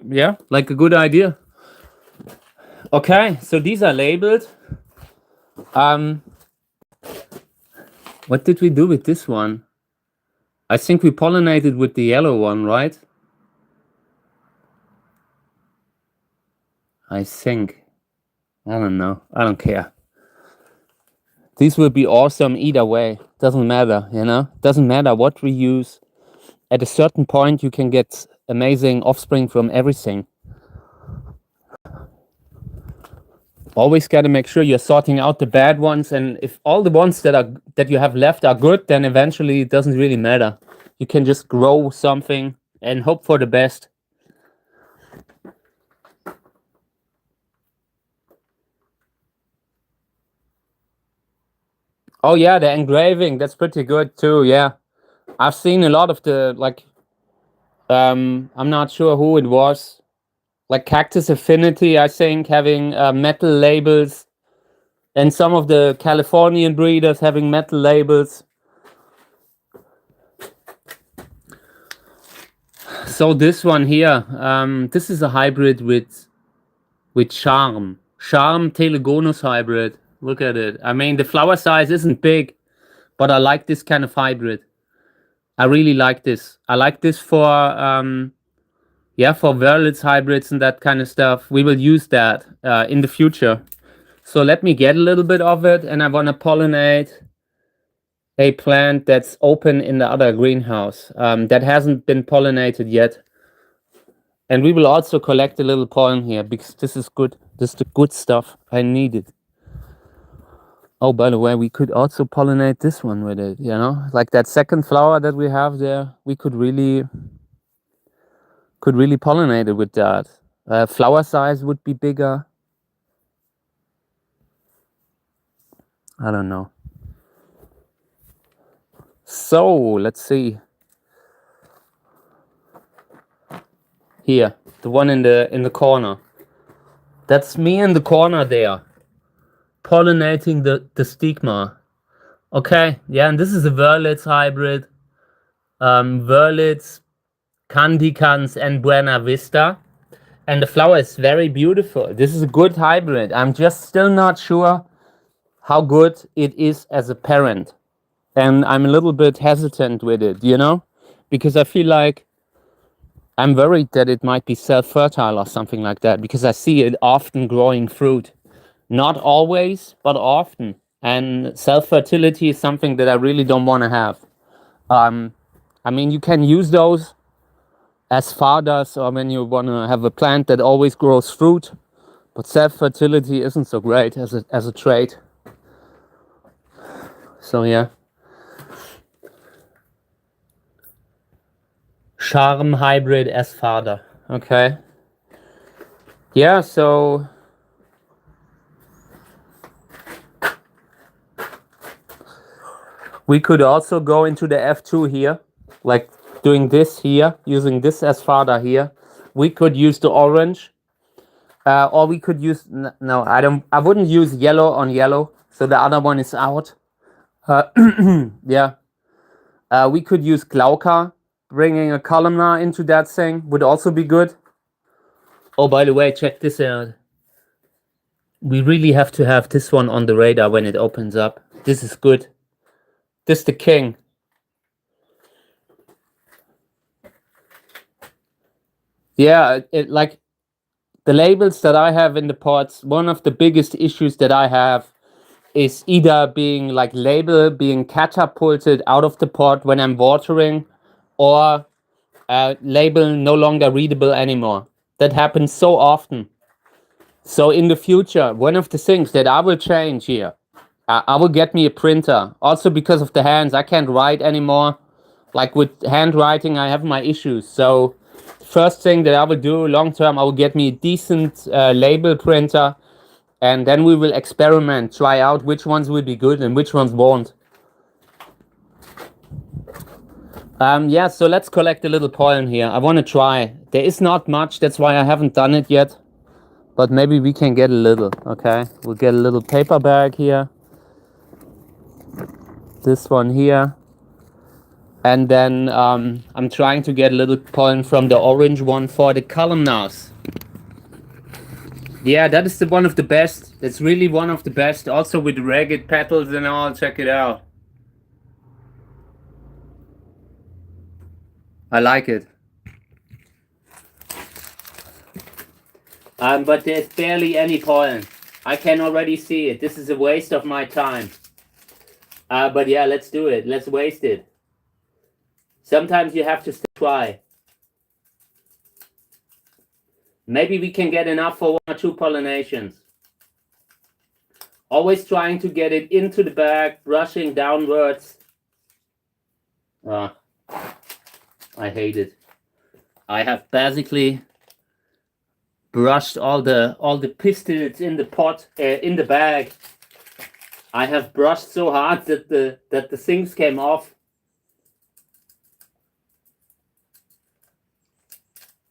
good idea. Okay, so these are labeled. What did we do with this one? I think we pollinated with the yellow one, right? I think. I don't know. I don't care. These will be awesome either way. Doesn't matter, you know? Doesn't matter what we use. At a certain point, you can get amazing offspring from everything. Always got to make sure you're sorting out the bad ones, and if all the ones that you have left are good, then eventually it doesn't really matter. You can just grow something and hope for the best. Oh yeah, the engraving, that's pretty good too. Yeah, I've seen a lot of the I'm not sure who it was, like Cactus Affinity, I think, having metal labels, and some of the Californian breeders having metal labels. So this one here, this is a hybrid with Charm Telegonus hybrid. Look at it. I mean, the flower size isn't big, but I like this kind of hybrid. I really like this. I like this for Verlitz hybrids and that kind of stuff. We will use that in the future. So let me get a little bit of it, and I want to pollinate a plant that's open in the other greenhouse that hasn't been pollinated yet. And we will also collect a little pollen here, because this is good. This is the good stuff I needed. Oh, by the way, we could also pollinate this one with it, you know? Like that second flower that we have there, we could really pollinate it with that. Flower size would be bigger. I don't know. So, let's see. Here, the one in the corner. That's me in the corner there, pollinating the stigma. Okay, yeah, and this is a Verlitz hybrid. Verlitz, Candicans, and Buena Vista. And the flower is very beautiful. This is a good hybrid. I'm just still not sure how good it is as a parent. And I'm a little bit hesitant with it, you know? Because I feel like I'm worried that it might be self-fertile or something like that, because I see it often growing fruit. Not always, but often. And self-fertility is something that I really don't want to have. I mean, you can use those as fodders, or when you want to have a plant that always grows fruit, but self-fertility isn't so great as a trait. So yeah. Charm hybrid as fodder. Okay. Yeah, so we could also go into the F2 here, like doing this here, using this as fodder here. We could use the orange, or we could use, no, I wouldn't use yellow on yellow, so the other one is out. Yeah. We could use Glauca. Bringing a columnar into that thing would also be good. Oh, by the way, check this out. We really have to have this one on the radar when it opens up. This is good. This is the king. Yeah, like the labels that I have in the pots, one of the biggest issues that I have is either being like label being catapulted out of the pot when I'm watering, or label no longer readable anymore. That happens so often. So in the future, one of the things that I will change here I will get me a printer. Also because of the hands, I can't write anymore. Like with handwriting, I have my issues. So first thing that I will do long term, I will get me a decent label printer, and then we will experiment, try out which ones will be good and which ones won't. Yeah, so let's collect a little pollen here. I want to try. There is not much, that's why I haven't done it yet. But maybe we can get a little, okay? We'll get a little paper bag here. This one here. And then I'm trying to get a little pollen from the orange one for the columnars. Yeah, that is one of the best. That's really one of the best. Also with ragged petals and all, check it out. I like it. But there's barely any pollen. I can already see it. This is a waste of my time. But yeah, let's do it. Let's waste it. Sometimes you have to try. Maybe we can get enough for 1 or 2 pollinations. Always trying to get it into the bag, brushing downwards. I hate it. I have basically brushed all the pistils in the pot, in the bag. I have brushed so hard that the things came off.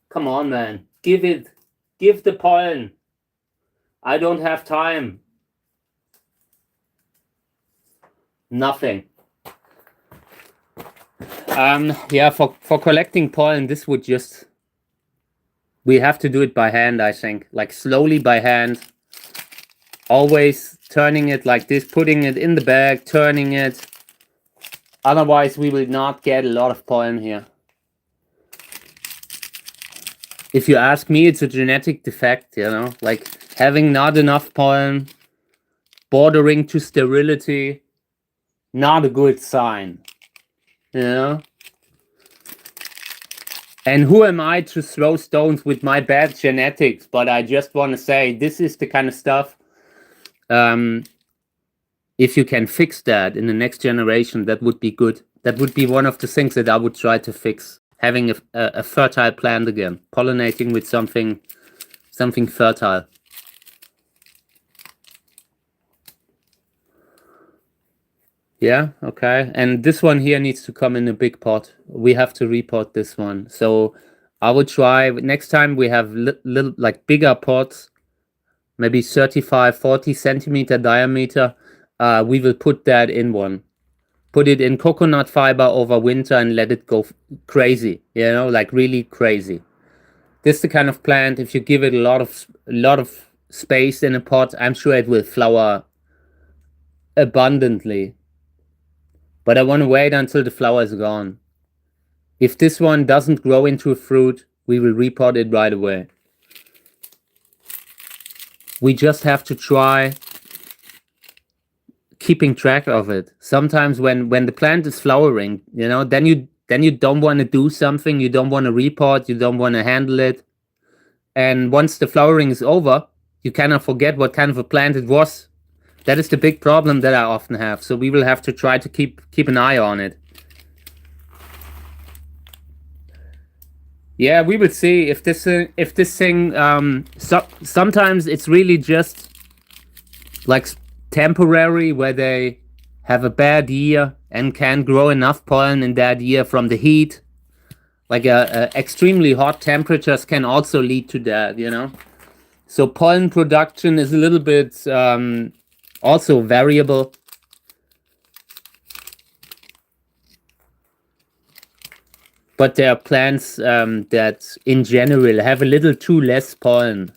Come on, man. Give the pollen. I don't have time. Nothing. Yeah, for collecting pollen, this would just... We have to do it by hand, I think. Like slowly by hand. Always turning it like this, putting it in the bag, turning it. Otherwise, we will not get a lot of pollen here. If you ask me, it's a genetic defect, you know, like having not enough pollen, bordering to sterility, not a good sign, you know. And who am I to throw stones with my bad genetics? But I just want to say, this is the kind of stuff, if you can fix that in the next generation, that would be good. That would be one of the things that I would try to fix. Having a fertile plant again, pollinating with something fertile. Yeah, okay. And this one here needs to come in a big pot. We have to repot this one. So I will try, next time we have little, like bigger pots, maybe 35, 40 centimeter diameter, we will put that in one. Put it in coconut fiber over winter and let it go crazy, you know, like really crazy. This is the kind of plant, if you give it a lot of space in a pot, I'm sure it will flower abundantly. But I want to wait until the flower is gone. If this one doesn't grow into a fruit, we will repot it right away. We just have to try keeping track of it. Sometimes when the plant is flowering, you know, then you don't want to do something, you don't want to repot, you don't want to handle it. And once the flowering is over, you cannot forget what kind of a plant it was. That is the big problem that I often have. So we will have to try to keep an eye on it. Yeah, we will see if this thing sometimes it's really just like temporary, where they have a bad year and can grow enough pollen in that year from the heat. Like extremely hot temperatures can also lead to that, you know. So pollen production is a little bit also variable. But there are plants that in general have a little too less pollen.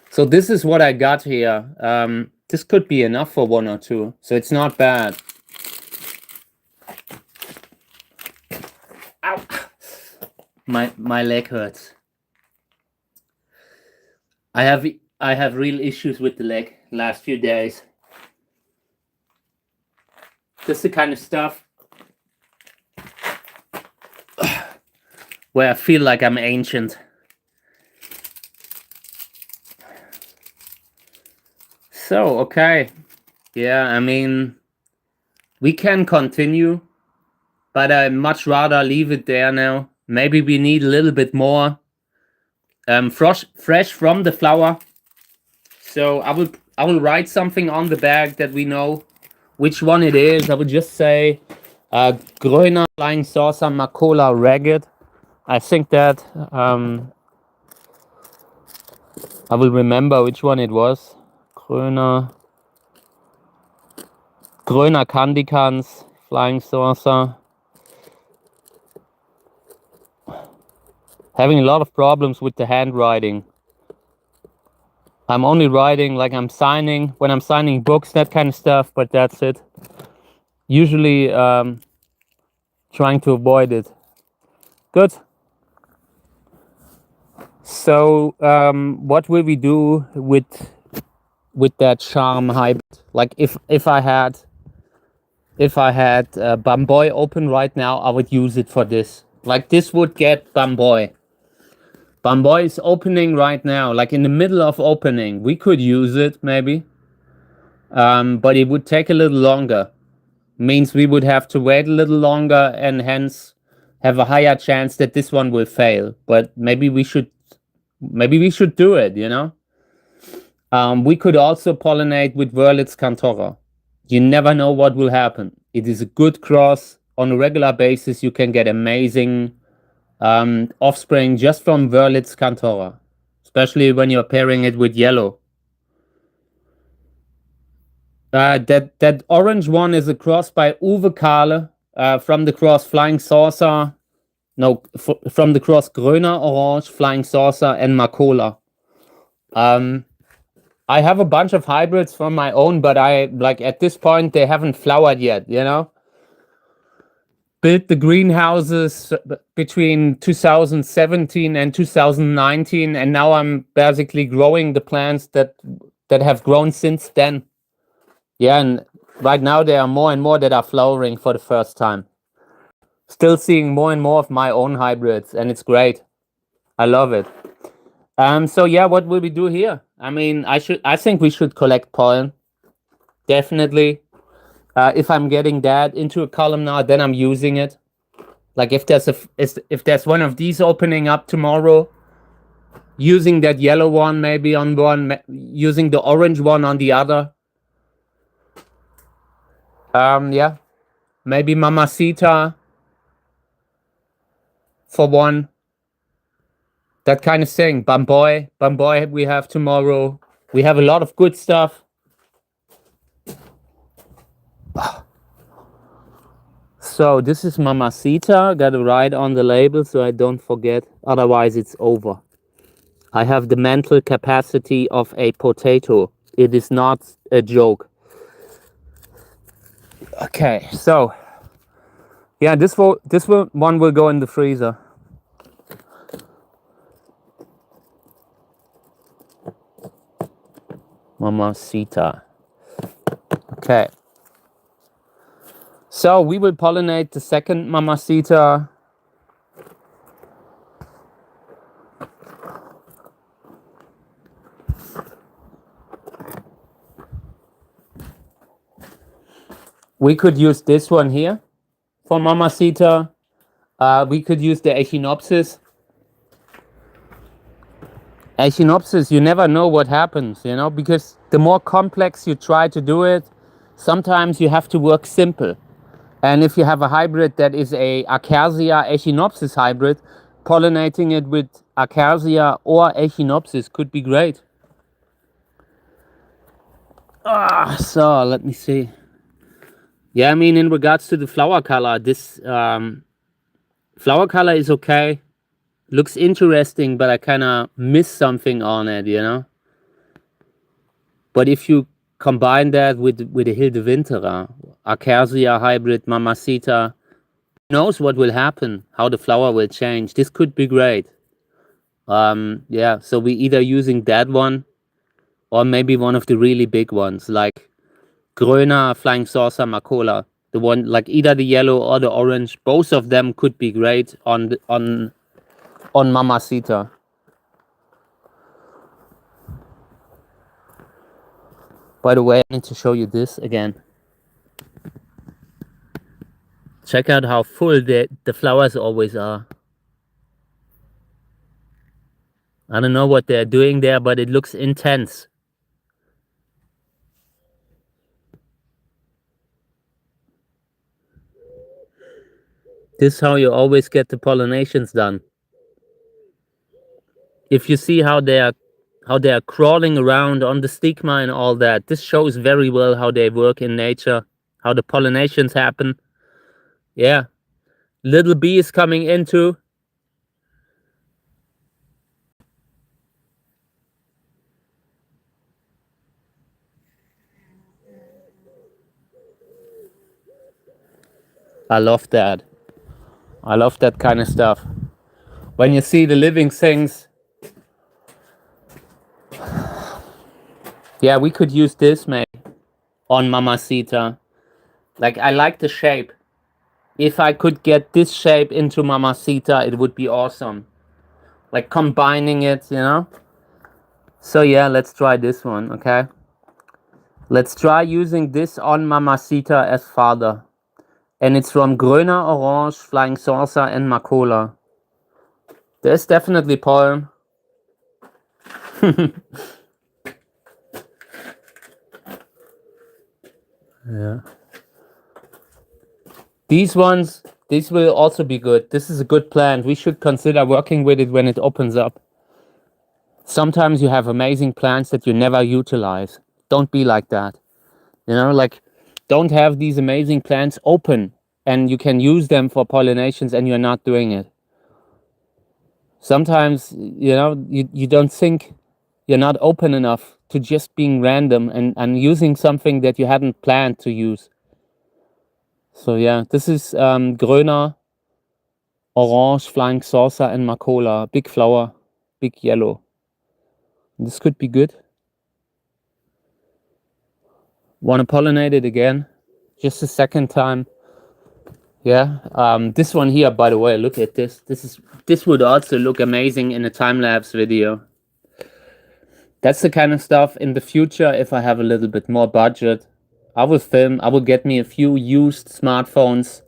So this is what I got here. This could be enough for 1 or 2, so it's not bad. Ow! My leg hurts. I have real issues with the leg last few days. This is the kind of stuff where I feel like I'm ancient. So, okay. Yeah, I mean, we can continue, but I much rather leave it there now. Maybe we need a little bit more fresh from the flower. So I will write something on the bag that we know which one it is. I would just say Gröner Flying Saucer Macola Ragged. I think that I will remember which one it was. Gröner Candy Cans Flying Saucer. Having a lot of problems with the handwriting. I'm only writing like I'm signing when I'm signing books, that kind of stuff, but that's it. Usually trying to avoid it. Good. So what will we do with that charm hybrid? Like if I had Bamboy open right now, I would use it for this. Like this would get Bamboy. Bamboy is opening right now, like in the middle of opening. We could use it maybe, but it would take a little longer. Means we would have to wait a little longer and hence have a higher chance that this one will fail. But maybe we should do it, you know? We could also pollinate with Wurlitz Cantora. You never know what will happen. It is a good cross. On a regular basis, you can get amazing offspring just from Wurlitz Cantora, especially when you're pairing it with yellow. That orange one is a cross by Uwe Kahle from the cross Flying Saucer. No, from the cross Gröner Orange, Flying Saucer, and Macola. I have a bunch of hybrids from my own, but at this point they haven't flowered yet, you know? Built the greenhouses between 2017 and 2019, and now I'm basically growing the plants that have grown since then. Yeah, and right now there are more and more that are flowering for the first time. Still seeing more and more of my own hybrids, and it's great. I love it. So yeah, what will we do here? I mean, I think we should collect pollen. Definitely. If I'm getting that into a columnar, then I'm using it. Like if there's one of these opening up tomorrow, using that yellow one maybe on one, using the orange one on the other. Yeah, maybe Mamacita for one. That kind of thing. Bamboy we have tomorrow. We have a lot of good stuff. So this is Mamacita. Got to write on the label so I don't forget. Otherwise it's over. I have the mental capacity of a potato. It is not a joke. Okay, so yeah, this one will go in the freezer. Mamacita. Okay. So we will pollinate the second Mamacita. We could use this one here for Mamacita. We could use the Echinopsis. Echinopsis, you never know what happens, you know, because the more complex you try to do it, sometimes you have to work simple. And if you have a hybrid that is a Acacia Echinopsis hybrid, pollinating it with Acacia or Echinopsis could be great. So let me see. Yeah, I mean, in regards to the flower color, this flower color is okay. Looks interesting, but I kind of miss something on it, you know? But if you combine that with a Hilde Winterer, Acacia hybrid, Mamacita, who knows what will happen, how the flower will change. This could be great. Yeah, so we either using that one or maybe one of the really big ones, like Gröner, Flying Saucer, Macola. The one, like either the yellow or the orange. Both of them could be great on Mamacita. By the way, I need to show you this again. Check out how full the flowers always are. I don't know what they're doing there, but it looks intense. This is how you always get the pollinations done. If you see how they are crawling around on the stigma and all that, this shows very well how they work in nature, how the pollinations happen. Yeah. Little bee is coming into. I love that. I love that kind of stuff. When you see the living things. Yeah, we could use this, mate, on Mamacita. Like, I like the shape. If I could get this shape into Mamacita, it would be awesome. Like, combining it, you know? So, yeah, let's try this one, okay? Let's try using this on Mamacita as father. And it's from Gröner, Orange, Flying Saucer, and Macola. There's definitely pollen. Yeah. These ones, these will also be good. This is a good plant. We should consider working with it when it opens up. Sometimes you have amazing plants that you never utilize. Don't be like that. You know, like, don't have these amazing plants open and you can use them for pollinations and you're not doing it. Sometimes, you know, you don't think you're not open enough to just being random and using something that you hadn't planned to use. So yeah, this is Gröner, Orange, Flying Saucer, and Macola. Big flower, big yellow. This could be good. Want to pollinate it again? Just a second time. Yeah. This one here, by the way, look at this. This would also look amazing in a time-lapse video. That's the kind of stuff in the future, if I have a little bit more budget, I will film. I will get me a few used smartphones,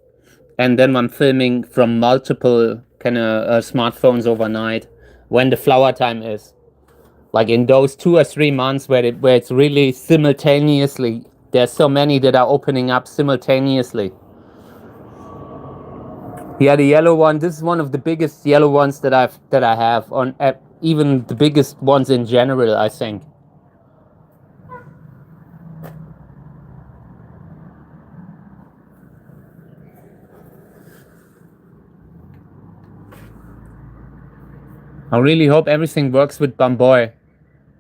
and then I'm filming from multiple kind of smartphones overnight when the flower time is. Like in those 2 or 3 months where it's really simultaneously. There's so many that are opening up simultaneously. Yeah, the yellow one. This is one of the biggest yellow ones that I have on, even the biggest ones in general, I think. I really hope everything works with Bamboy.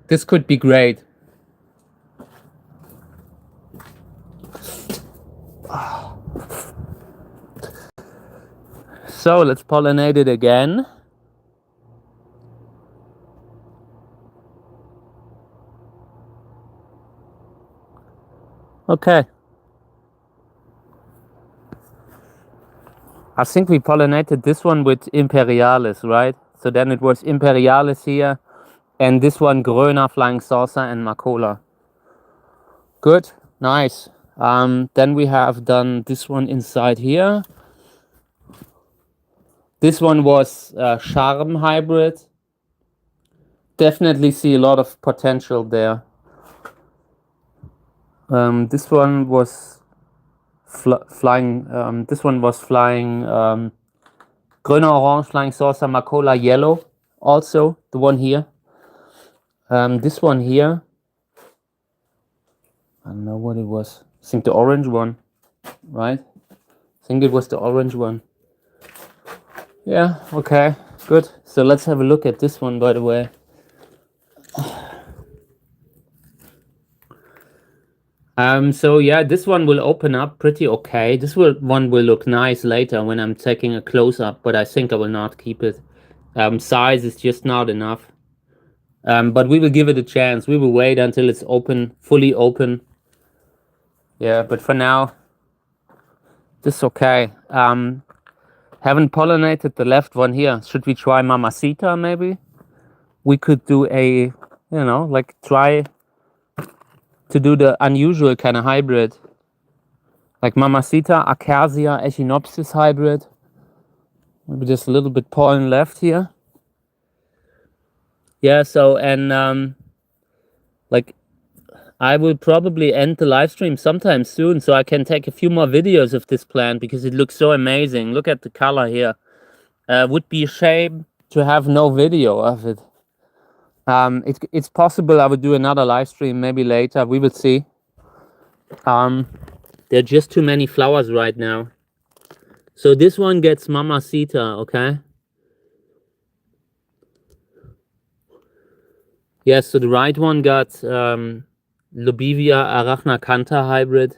This could be great. So let's pollinate it again. Okay. I think we pollinated this one with Imperialis, right? So then it was Imperialis here, and this one Gröner, Flying Saucer, and Macola. Good, nice. Then we have done this one inside here. This one was Charm hybrid. Definitely see a lot of potential there. This one was flying. This one was flying. Gröner, Orange, Flying Saucer, Macola, yellow. Also the one here. This one here. I don't know what it was. I think the orange one, right? I think it was the orange one. Yeah, okay, good. So let's have a look at this one, by the way. So yeah, this one will open up pretty okay. This one will look nice later when I'm taking a close-up, but I think I will not keep it. Size is just not enough. But we will give it a chance. We will wait until it's open, fully open. Yeah, but for now, this is okay. Haven't pollinated the left one here. Should we try Mamacita maybe? We could do a, like try to do the unusual kind of hybrid, like Mamacita, Acacia, Echinopsis hybrid. Maybe just a little bit pollen left here. Yeah, so, and like, I will probably end the live stream sometime soon, so I can take a few more videos of this plant because it looks so amazing. Look at the color here. Would be a shame to have no video of it. It's possible I would do another live stream maybe later. We will see. There are just too many flowers right now. So this one gets Mamacita, okay? Yes, so the right one got Lobivia arachnacantha hybrid.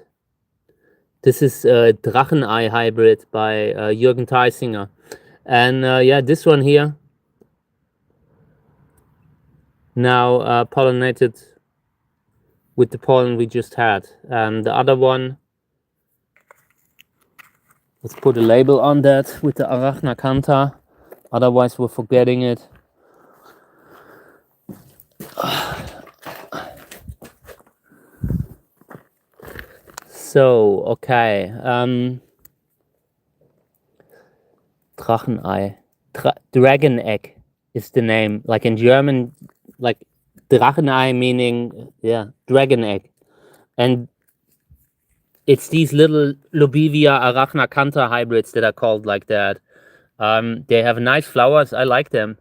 This is Drachenei hybrid by Jürgen Theisinger. And yeah, this one here now pollinated with the pollen we just had. And the other one, let's put a label on that with the arachnacantha, otherwise we're forgetting it. So, okay. Drachenei. Dragon egg is the name. Like in German, like Drachenei meaning, yeah, dragon egg. And it's these little Lobivia arachnacantha hybrids that are called like that. They have nice flowers. I like them.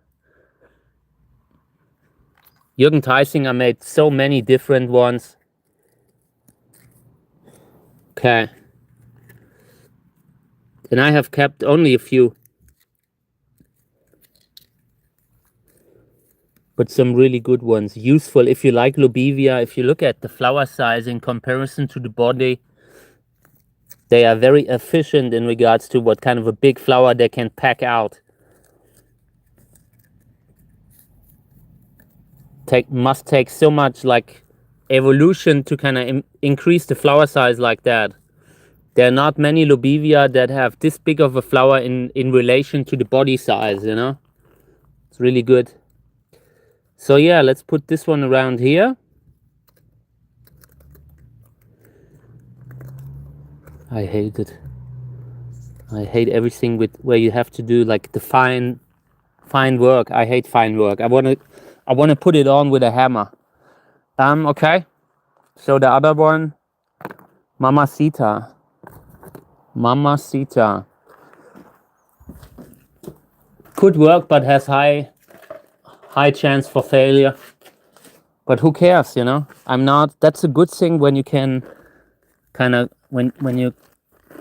Jürgen Theisinger made so many different ones. Okay. And I have kept only a few. But some really good ones. Useful if you like Lobivia. If you look at the flower size in comparison to the body, they are very efficient in regards to what kind of a big flower they can pack out. Must take so much like evolution to kind of increase the flower size like that. There are not many Lobivia that have this big of a flower in relation to the body size, you know? It's really good. So yeah, let's put this one around here. I hate it. I hate everything with where you have to do like the fine work. I hate fine work. I wanna put it on with a hammer. Okay. So the other one, Mamacita. Could work, but has high chance for failure. But who cares, you know? That's a good thing when you can kind of, when you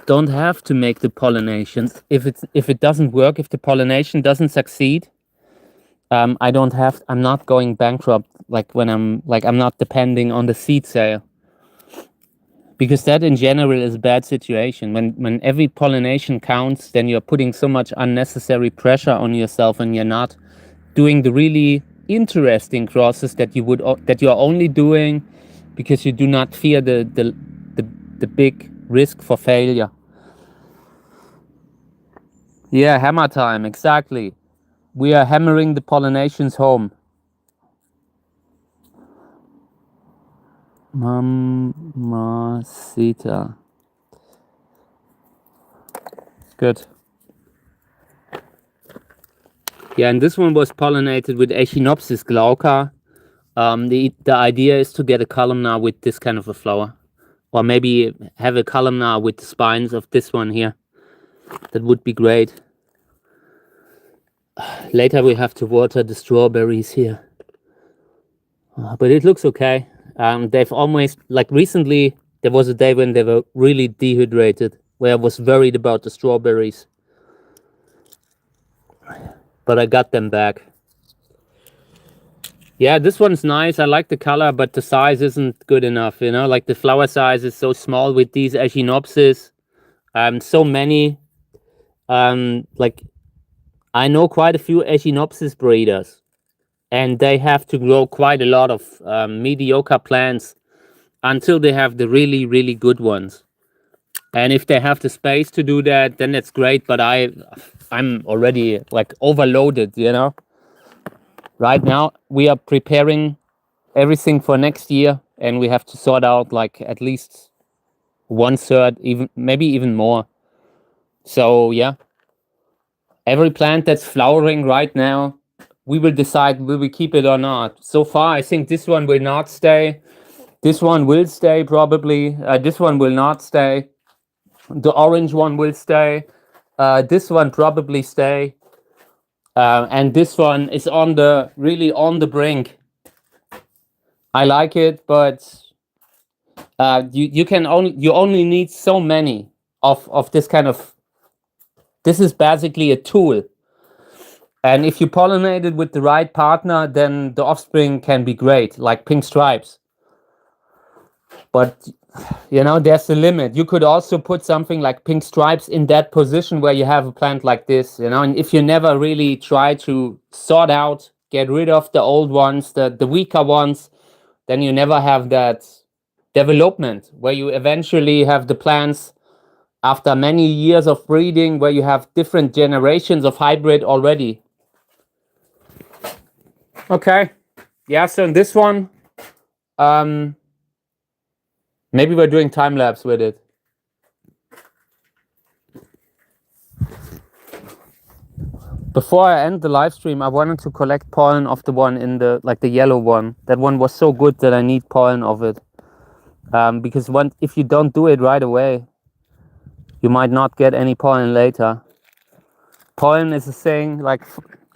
don't have to make the pollination. If it doesn't work, if the pollination doesn't succeed, I'm not going bankrupt like when I'm not depending on the seed sale. Because that in general is a bad situation. When every pollination counts, then you're putting so much unnecessary pressure on yourself, and you're not doing the really interesting crosses that you're only doing because you do not fear the big risk for failure. Yeah, hammer time, exactly. We are hammering the pollinations home. Mamacita. Good. Yeah, and this one was pollinated with Echinopsis glauca. The idea is to get a columnar with this kind of a flower. Or maybe have a columnar with the spines of this one here. That would be great. Later we have to water the strawberries here. But it looks okay. They've almost, like recently, there was a day when they were really dehydrated, where I was worried about the strawberries. But I got them back. Yeah, this one's nice. I like the color, but the size isn't good enough, you know? Like the flower size is so small with these Echinopsis. So many. Like, I know quite a few Echinopsis breeders. And they have to grow quite a lot of mediocre plants until they have the really, really good ones. And if they have the space to do that, then that's great. But I'm already like overloaded, you know. Right now, we are preparing everything for next year. and we have to sort out like at least 1/3, even maybe even more. So yeah, every plant that's flowering right now, we will decide will we keep it or not. So far, I think this one will not stay. This one will stay probably. This one will not stay. The orange one will stay. This one probably stay. And this one is really on the brink. I like it, but you only need so many of this kind of. This is basically a tool, and if you pollinate it with the right partner, then the offspring can be great, like pink stripes. But there's a limit. You could also put something like pink stripes in that position where you have a plant like this, and if you never really try to sort out, get rid of the old ones, the weaker ones, then you never have that development where you eventually have the plants after many years of breeding where you have different generations of hybrid already. Okay. Yeah, so in this one, maybe we're doing time lapse with it. Before I end the live stream, I wanted to collect pollen of the one in the yellow one. That one was so good that I need pollen of it. Because if you don't do it right away, you might not get any pollen later. Pollen is a thing like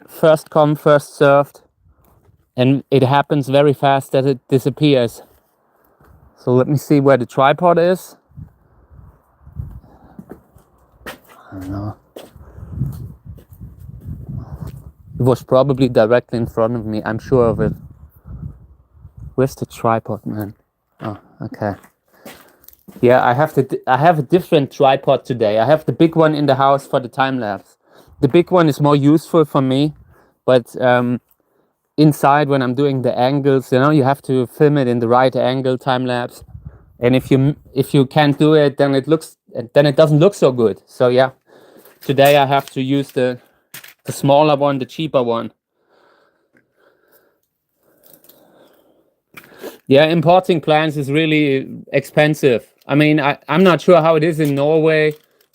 first come, first served, and it happens very fast that it disappears. So let me see where the tripod is. I don't know. It was probably directly in front of me, I'm sure of it. Where's the tripod, man? Oh, okay. Yeah, I have a different tripod today. I have the big one in the house for the time lapse. The big one is more useful for me, but inside when I'm doing the angles, you have to film it in the right angle time lapse. And if you can't do it, then it doesn't look so good. So yeah, today I have to use the smaller one, the cheaper one. Yeah, importing plants is really expensive. I mean, I'm not sure how it is in Norway.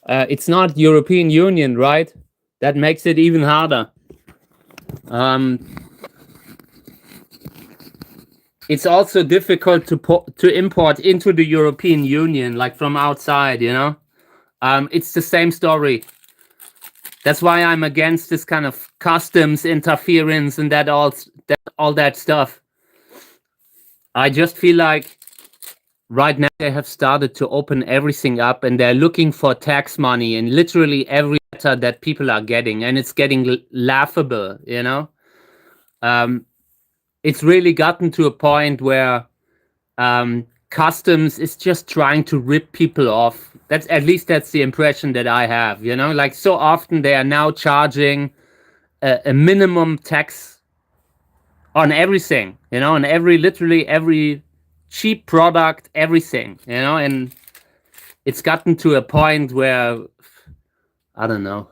It's not European Union, right? That makes it even harder. It's also difficult to import into the European Union, like from outside, It's the same story. That's why I'm against this kind of customs interference and all that stuff. I just feel like right now they have started to open everything up and they're looking for tax money in literally every letter that people are getting, and it's getting laughable, It's really gotten to a point where customs is just trying to rip people off. That's the impression that I have, Like so often they are now charging a minimum tax on everything, on literally every cheap product, everything, and it's gotten to a point where, I don't know.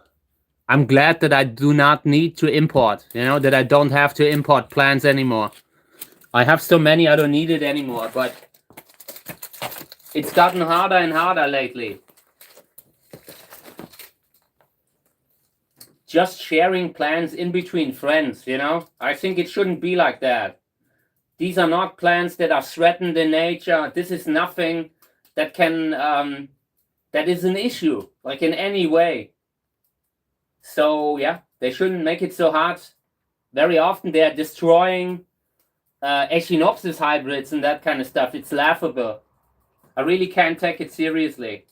I'm glad that I do not need to import, that I don't have to import plants anymore. I have so many, I don't need it anymore, but it's gotten harder and harder lately. Just sharing plants in between friends, I think it shouldn't be like that. These are not plants that are threatened in nature. This is nothing that can, that is an issue, like in any way. So yeah, they shouldn't make it so hard. Very often they are destroying Echinopsis hybrids and that kind of stuff. It's laughable. I really can't take it seriously.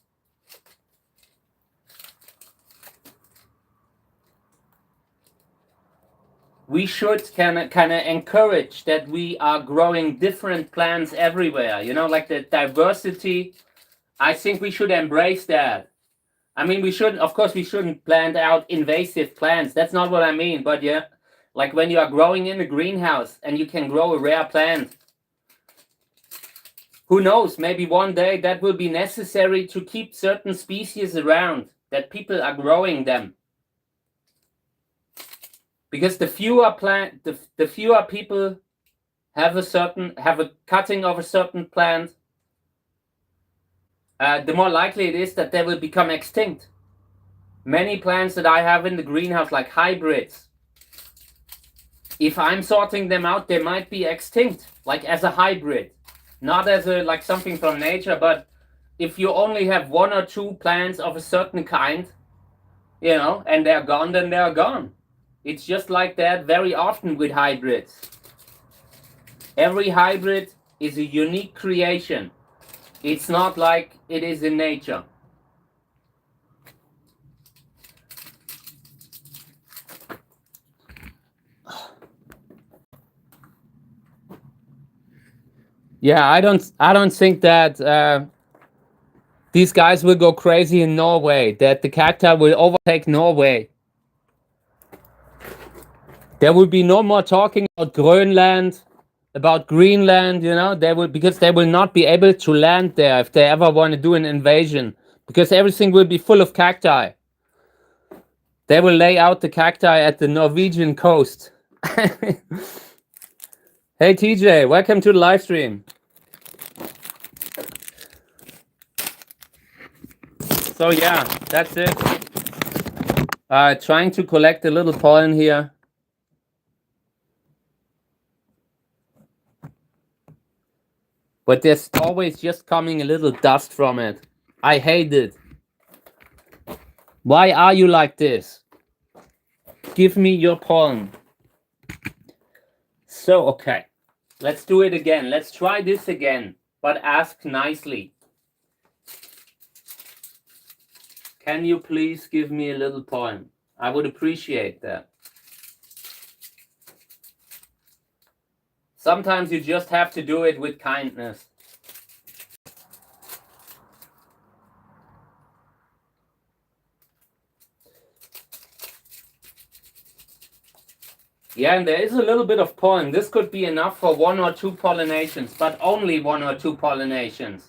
We should kind of encourage that we are growing different plants everywhere, like the diversity. I think we should embrace that. I mean, we shouldn't plant out invasive plants. That's not what I mean. But yeah, like when you are growing in a greenhouse and you can grow a rare plant, who knows, maybe one day that will be necessary to keep certain species around, that people are growing them. Because the fewer people have a cutting of a certain plant, the more likely it is that they will become extinct. Many plants that I have in the greenhouse, like hybrids, if I'm sorting them out, they might be extinct, like as a hybrid, not as a like something from nature. But if you only have 1 or 2 plants of a certain kind, you know, and they're gone, then they're gone. It's just like that very often with hybrids. Every hybrid is a unique creation. It's not like it is in nature. Yeah, I don't think that these guys will go crazy in Norway, that the cacti will overtake Norway. There will be no more talking about Greenland, about Greenland, you know, because they will not be able to land there if they ever want to do an invasion, because everything will be full of cacti. They will lay out the cacti at the Norwegian coast. Hey TJ, welcome to the live stream. So yeah, that's it. Trying to collect a little pollen here. But there's always just coming a little dust from it. I hate it. Why are you like this? Give me your pollen. So, okay. Let's do it again. Let's try this again. But ask nicely. Can you please give me a little pollen? I would appreciate that. Sometimes you just have to do it with kindness. Yeah, and there is a little bit of pollen. This could be enough for 1 or 2 pollinations, but only 1 or 2 pollinations.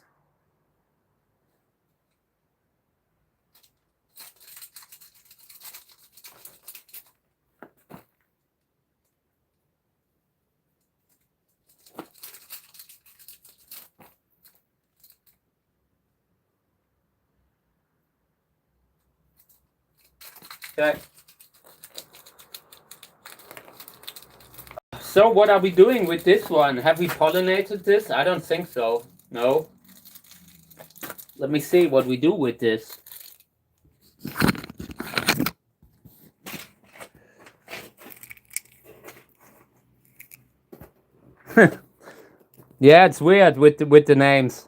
Okay. So what are we doing with this one? Have we pollinated this? I don't think so. No. Let me see what we do with this. Yeah, it's weird with the names.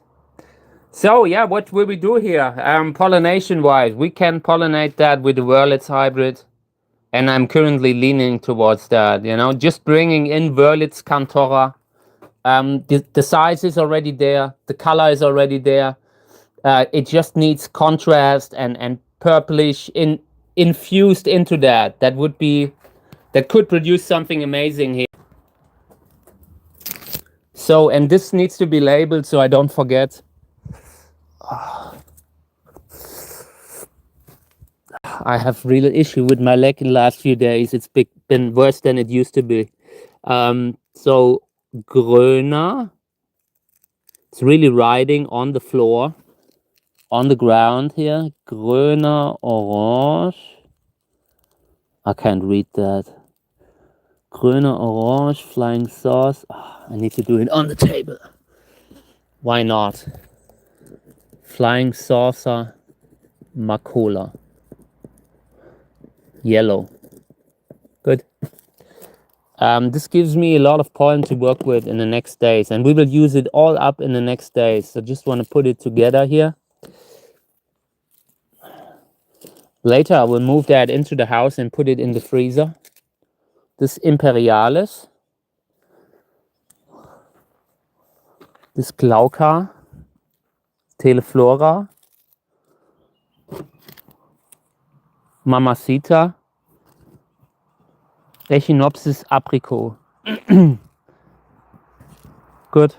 So yeah, what will we do here? Pollination wise, we can pollinate that with the Wurlitz hybrid, and I'm currently leaning towards that. You know, just bringing in Wurlitz Cantora. The size is already there, the color is already there. It just needs contrast and purplish infused into that. That could produce something amazing here. So, and this needs to be labeled so I don't forget. I have real issue with my leg in the last few days. It's been worse than it used to be. So gröner, it's really riding on the floor, on the ground here. Gröner orange. I can't read that. Gröner orange, flying sauce. I need to do it on the table. Why not? Flying saucer, Macola. Yellow. Good. This gives me a lot of pollen to work with in the next days, and we will use it all up in the next days. So just want to put it together here. Later I will move that into the house and put it in the freezer. This Imperialis. This Glauca. Teleflora. Mamacita. Echinopsis apricot. Good.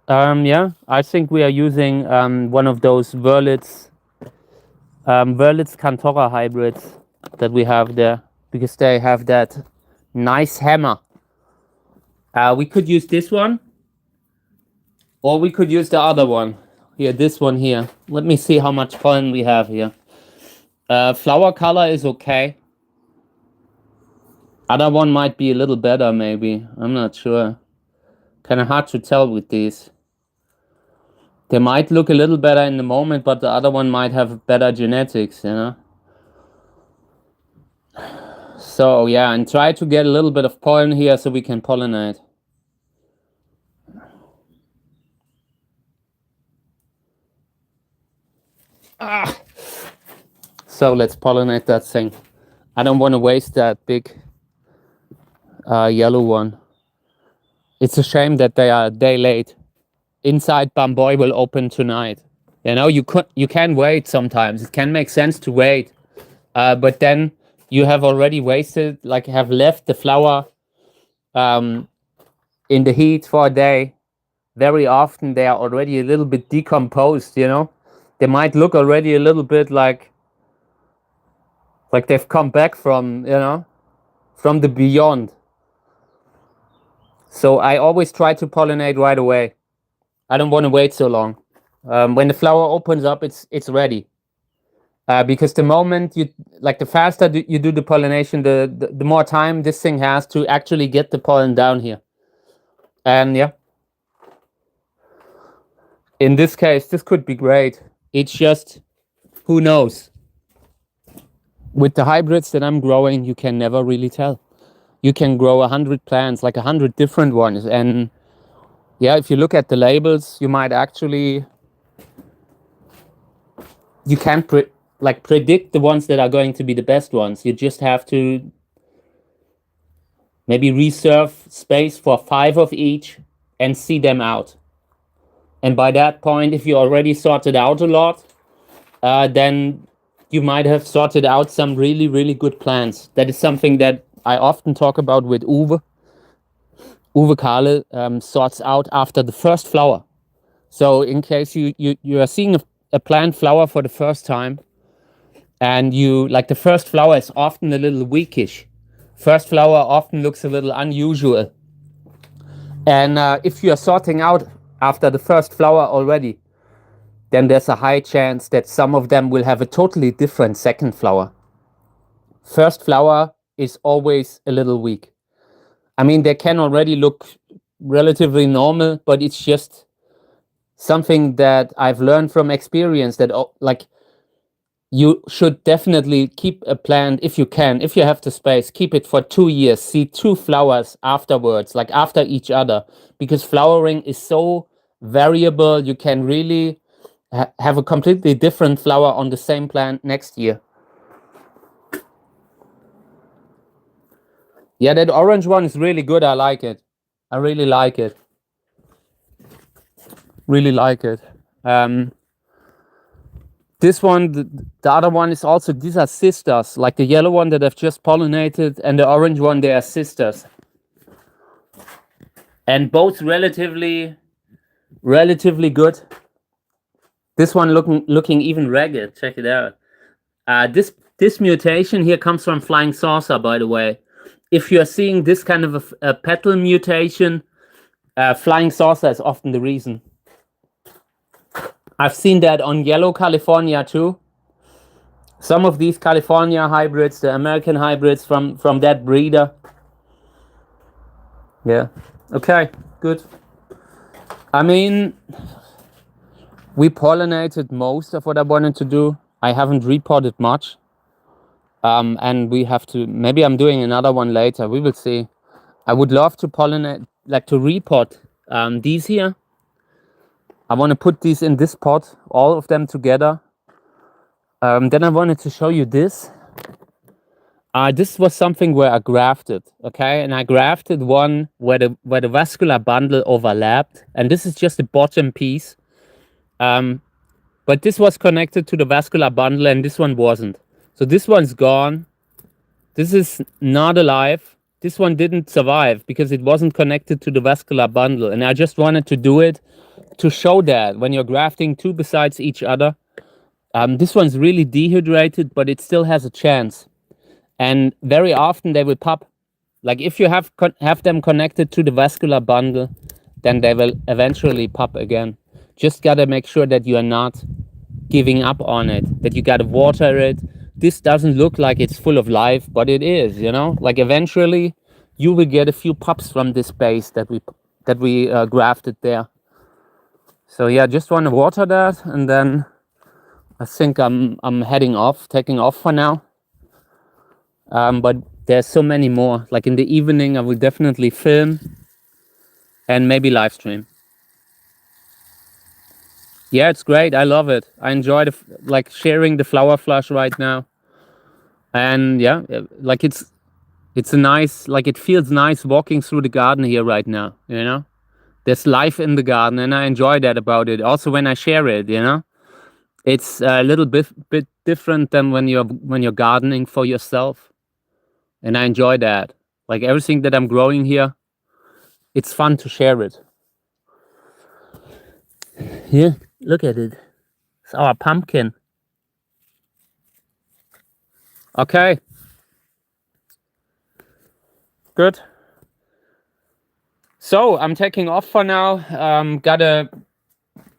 Yeah, I think we are using one of those Wurlitz Cantora hybrids that we have there, because they have that nice hammer. We could use this one, or we could use the other one. Here, this one here. Let me see how much pollen we have here. Flower color is okay. Other one might be a little better, maybe. I'm not sure. Kind of hard to tell with these. They might look a little better in the moment, but the other one might have better genetics, you know? So, yeah, and try to get a little bit of pollen here so we can pollinate. So let's pollinate that thing. I don't want to waste that big yellow one. It's a shame that they are a day late. Inside Bamboy will open tonight. You know, you can wait sometimes. It can make sense to wait. But then you have already wasted, like have left the flower in the heat for a day. Very often they are already a little bit decomposed, you know. They might look already a little bit like they've come back from, you know, from the beyond. So I always try to pollinate right away. I don't want to wait so long. When the flower opens up, it's ready. Because the moment you, like the faster you do the pollination, the more time this thing has to actually get the pollen down here. And yeah, in this case, this could be great. It's just, who knows? With the hybrids that I'm growing, you can never really tell. You can grow 100 plants, like 100 different ones. And yeah, if you look at the labels, you might actually, you can't predict the ones that are going to be the best ones. You just have to maybe reserve space for 5 of each and see them out. And by that point, if you already sorted out a lot, then you might have sorted out some really, really good plants. That is something that I often talk about with Uwe. Uwe Kahle sorts out after the first flower. So in case you are seeing a plant flower for the first time, and you, like the first flower is often a little weakish. First flower often looks a little unusual. And if you are sorting out after the first flower already, then there's a high chance that some of them will have a totally different second flower. First flower is always a little weak. I mean, they can already look relatively normal, but it's just something that I've learned from experience, that like you should definitely keep a plant, if you can, if you have the space, keep it for 2 years, see 2 flowers afterwards, like after each other, because flowering is so variable. You can really have a completely different flower on the same plant next year. Yeah, that orange one is really good. I like it. I really like it. Really like it. This one, the other one is also, these are sisters, like the yellow one that I've just pollinated and the orange one, they are sisters. And both relatively good. This one looking even ragged. Check it out. This mutation here comes from flying saucer, by the way. If you're seeing this kind of a petal mutation, flying saucer is often the reason. I've seen that on yellow California too. Some of these California hybrids, the American hybrids from that breeder. Yeah. Okay, good. I mean, we pollinated most of what I wanted to do. I haven't reported much. And we have to, maybe I'm doing another one later. We will see. I would love to pollinate, like to repot these here. I want to put these in this pot, all of them together. Then I wanted to show you this. This was something where I grafted, okay? And I grafted one where the vascular bundle overlapped. And this is just the bottom piece. But this was connected to the vascular bundle and this one wasn't. So this one's gone. This is not alive. This one didn't survive because it wasn't connected to the vascular bundle. And I just wanted to do it to show that when you're grafting 2 besides each other, this one's really dehydrated, but it still has a chance. And very often they will pop. Like if you have them connected to the vascular bundle, then they will eventually pop again. Just gotta make sure that you are not giving up on it, that you gotta water it. This doesn't look like it's full of life, but it is, you know. Like eventually you will get a few pups from this base that we grafted there. So yeah, just want to water that, and then I think I'm heading off, taking off for now. But there's so many more. Like in the evening I will definitely film and maybe live stream. Yeah, it's great. I love it. I enjoy like sharing the flower flush right now. And yeah, like it's a nice, like it feels nice walking through the garden here right now, you know. There's life in the garden, and I enjoy that about it. Also when I share it, you know, it's a little bit different than when you're gardening for yourself. And I enjoy that. Like everything that I'm growing here, it's fun to share it. Yeah, look at it. It's our pumpkin. Okay. Good. So I'm taking off for now.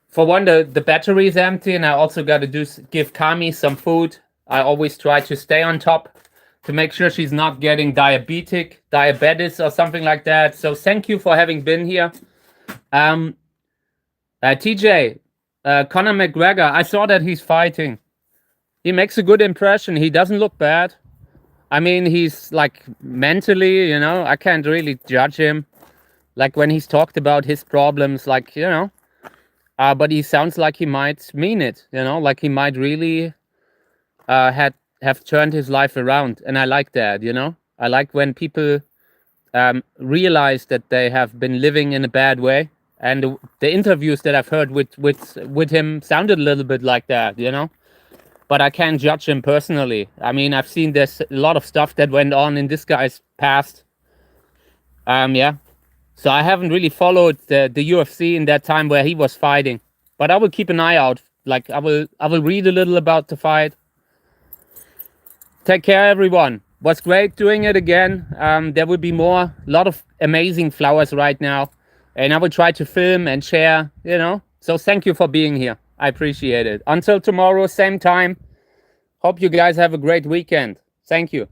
For one, the battery is empty, and I also gotta give Kami some food. I always try to stay on top to make sure she's not getting diabetes or something like that. So thank you for having been here. TJ, Conor McGregor, I saw that he's fighting. He makes a good impression. He doesn't look bad. I mean, he's like mentally, you know, I can't really judge him. Like when he's talked about his problems, like, you know, but he sounds like he might mean it, you know, like he might really have turned his life around. And I like that, you know. I like when people realize that they have been living in a bad way. And the interviews that I've heard with him sounded a little bit like that, you know. But I can't judge him personally. I mean, I've seen there's a lot of stuff that went on in this guy's past. Yeah. So I haven't really followed the UFC in that time where he was fighting. But I will keep an eye out. Like I will read a little about the fight. Take care, everyone. Was great doing it again. There will be a lot of amazing flowers right now. And I will try to film and share, you know. So thank you for being here. I appreciate it. Until tomorrow, same time. Hope you guys have a great weekend. Thank you.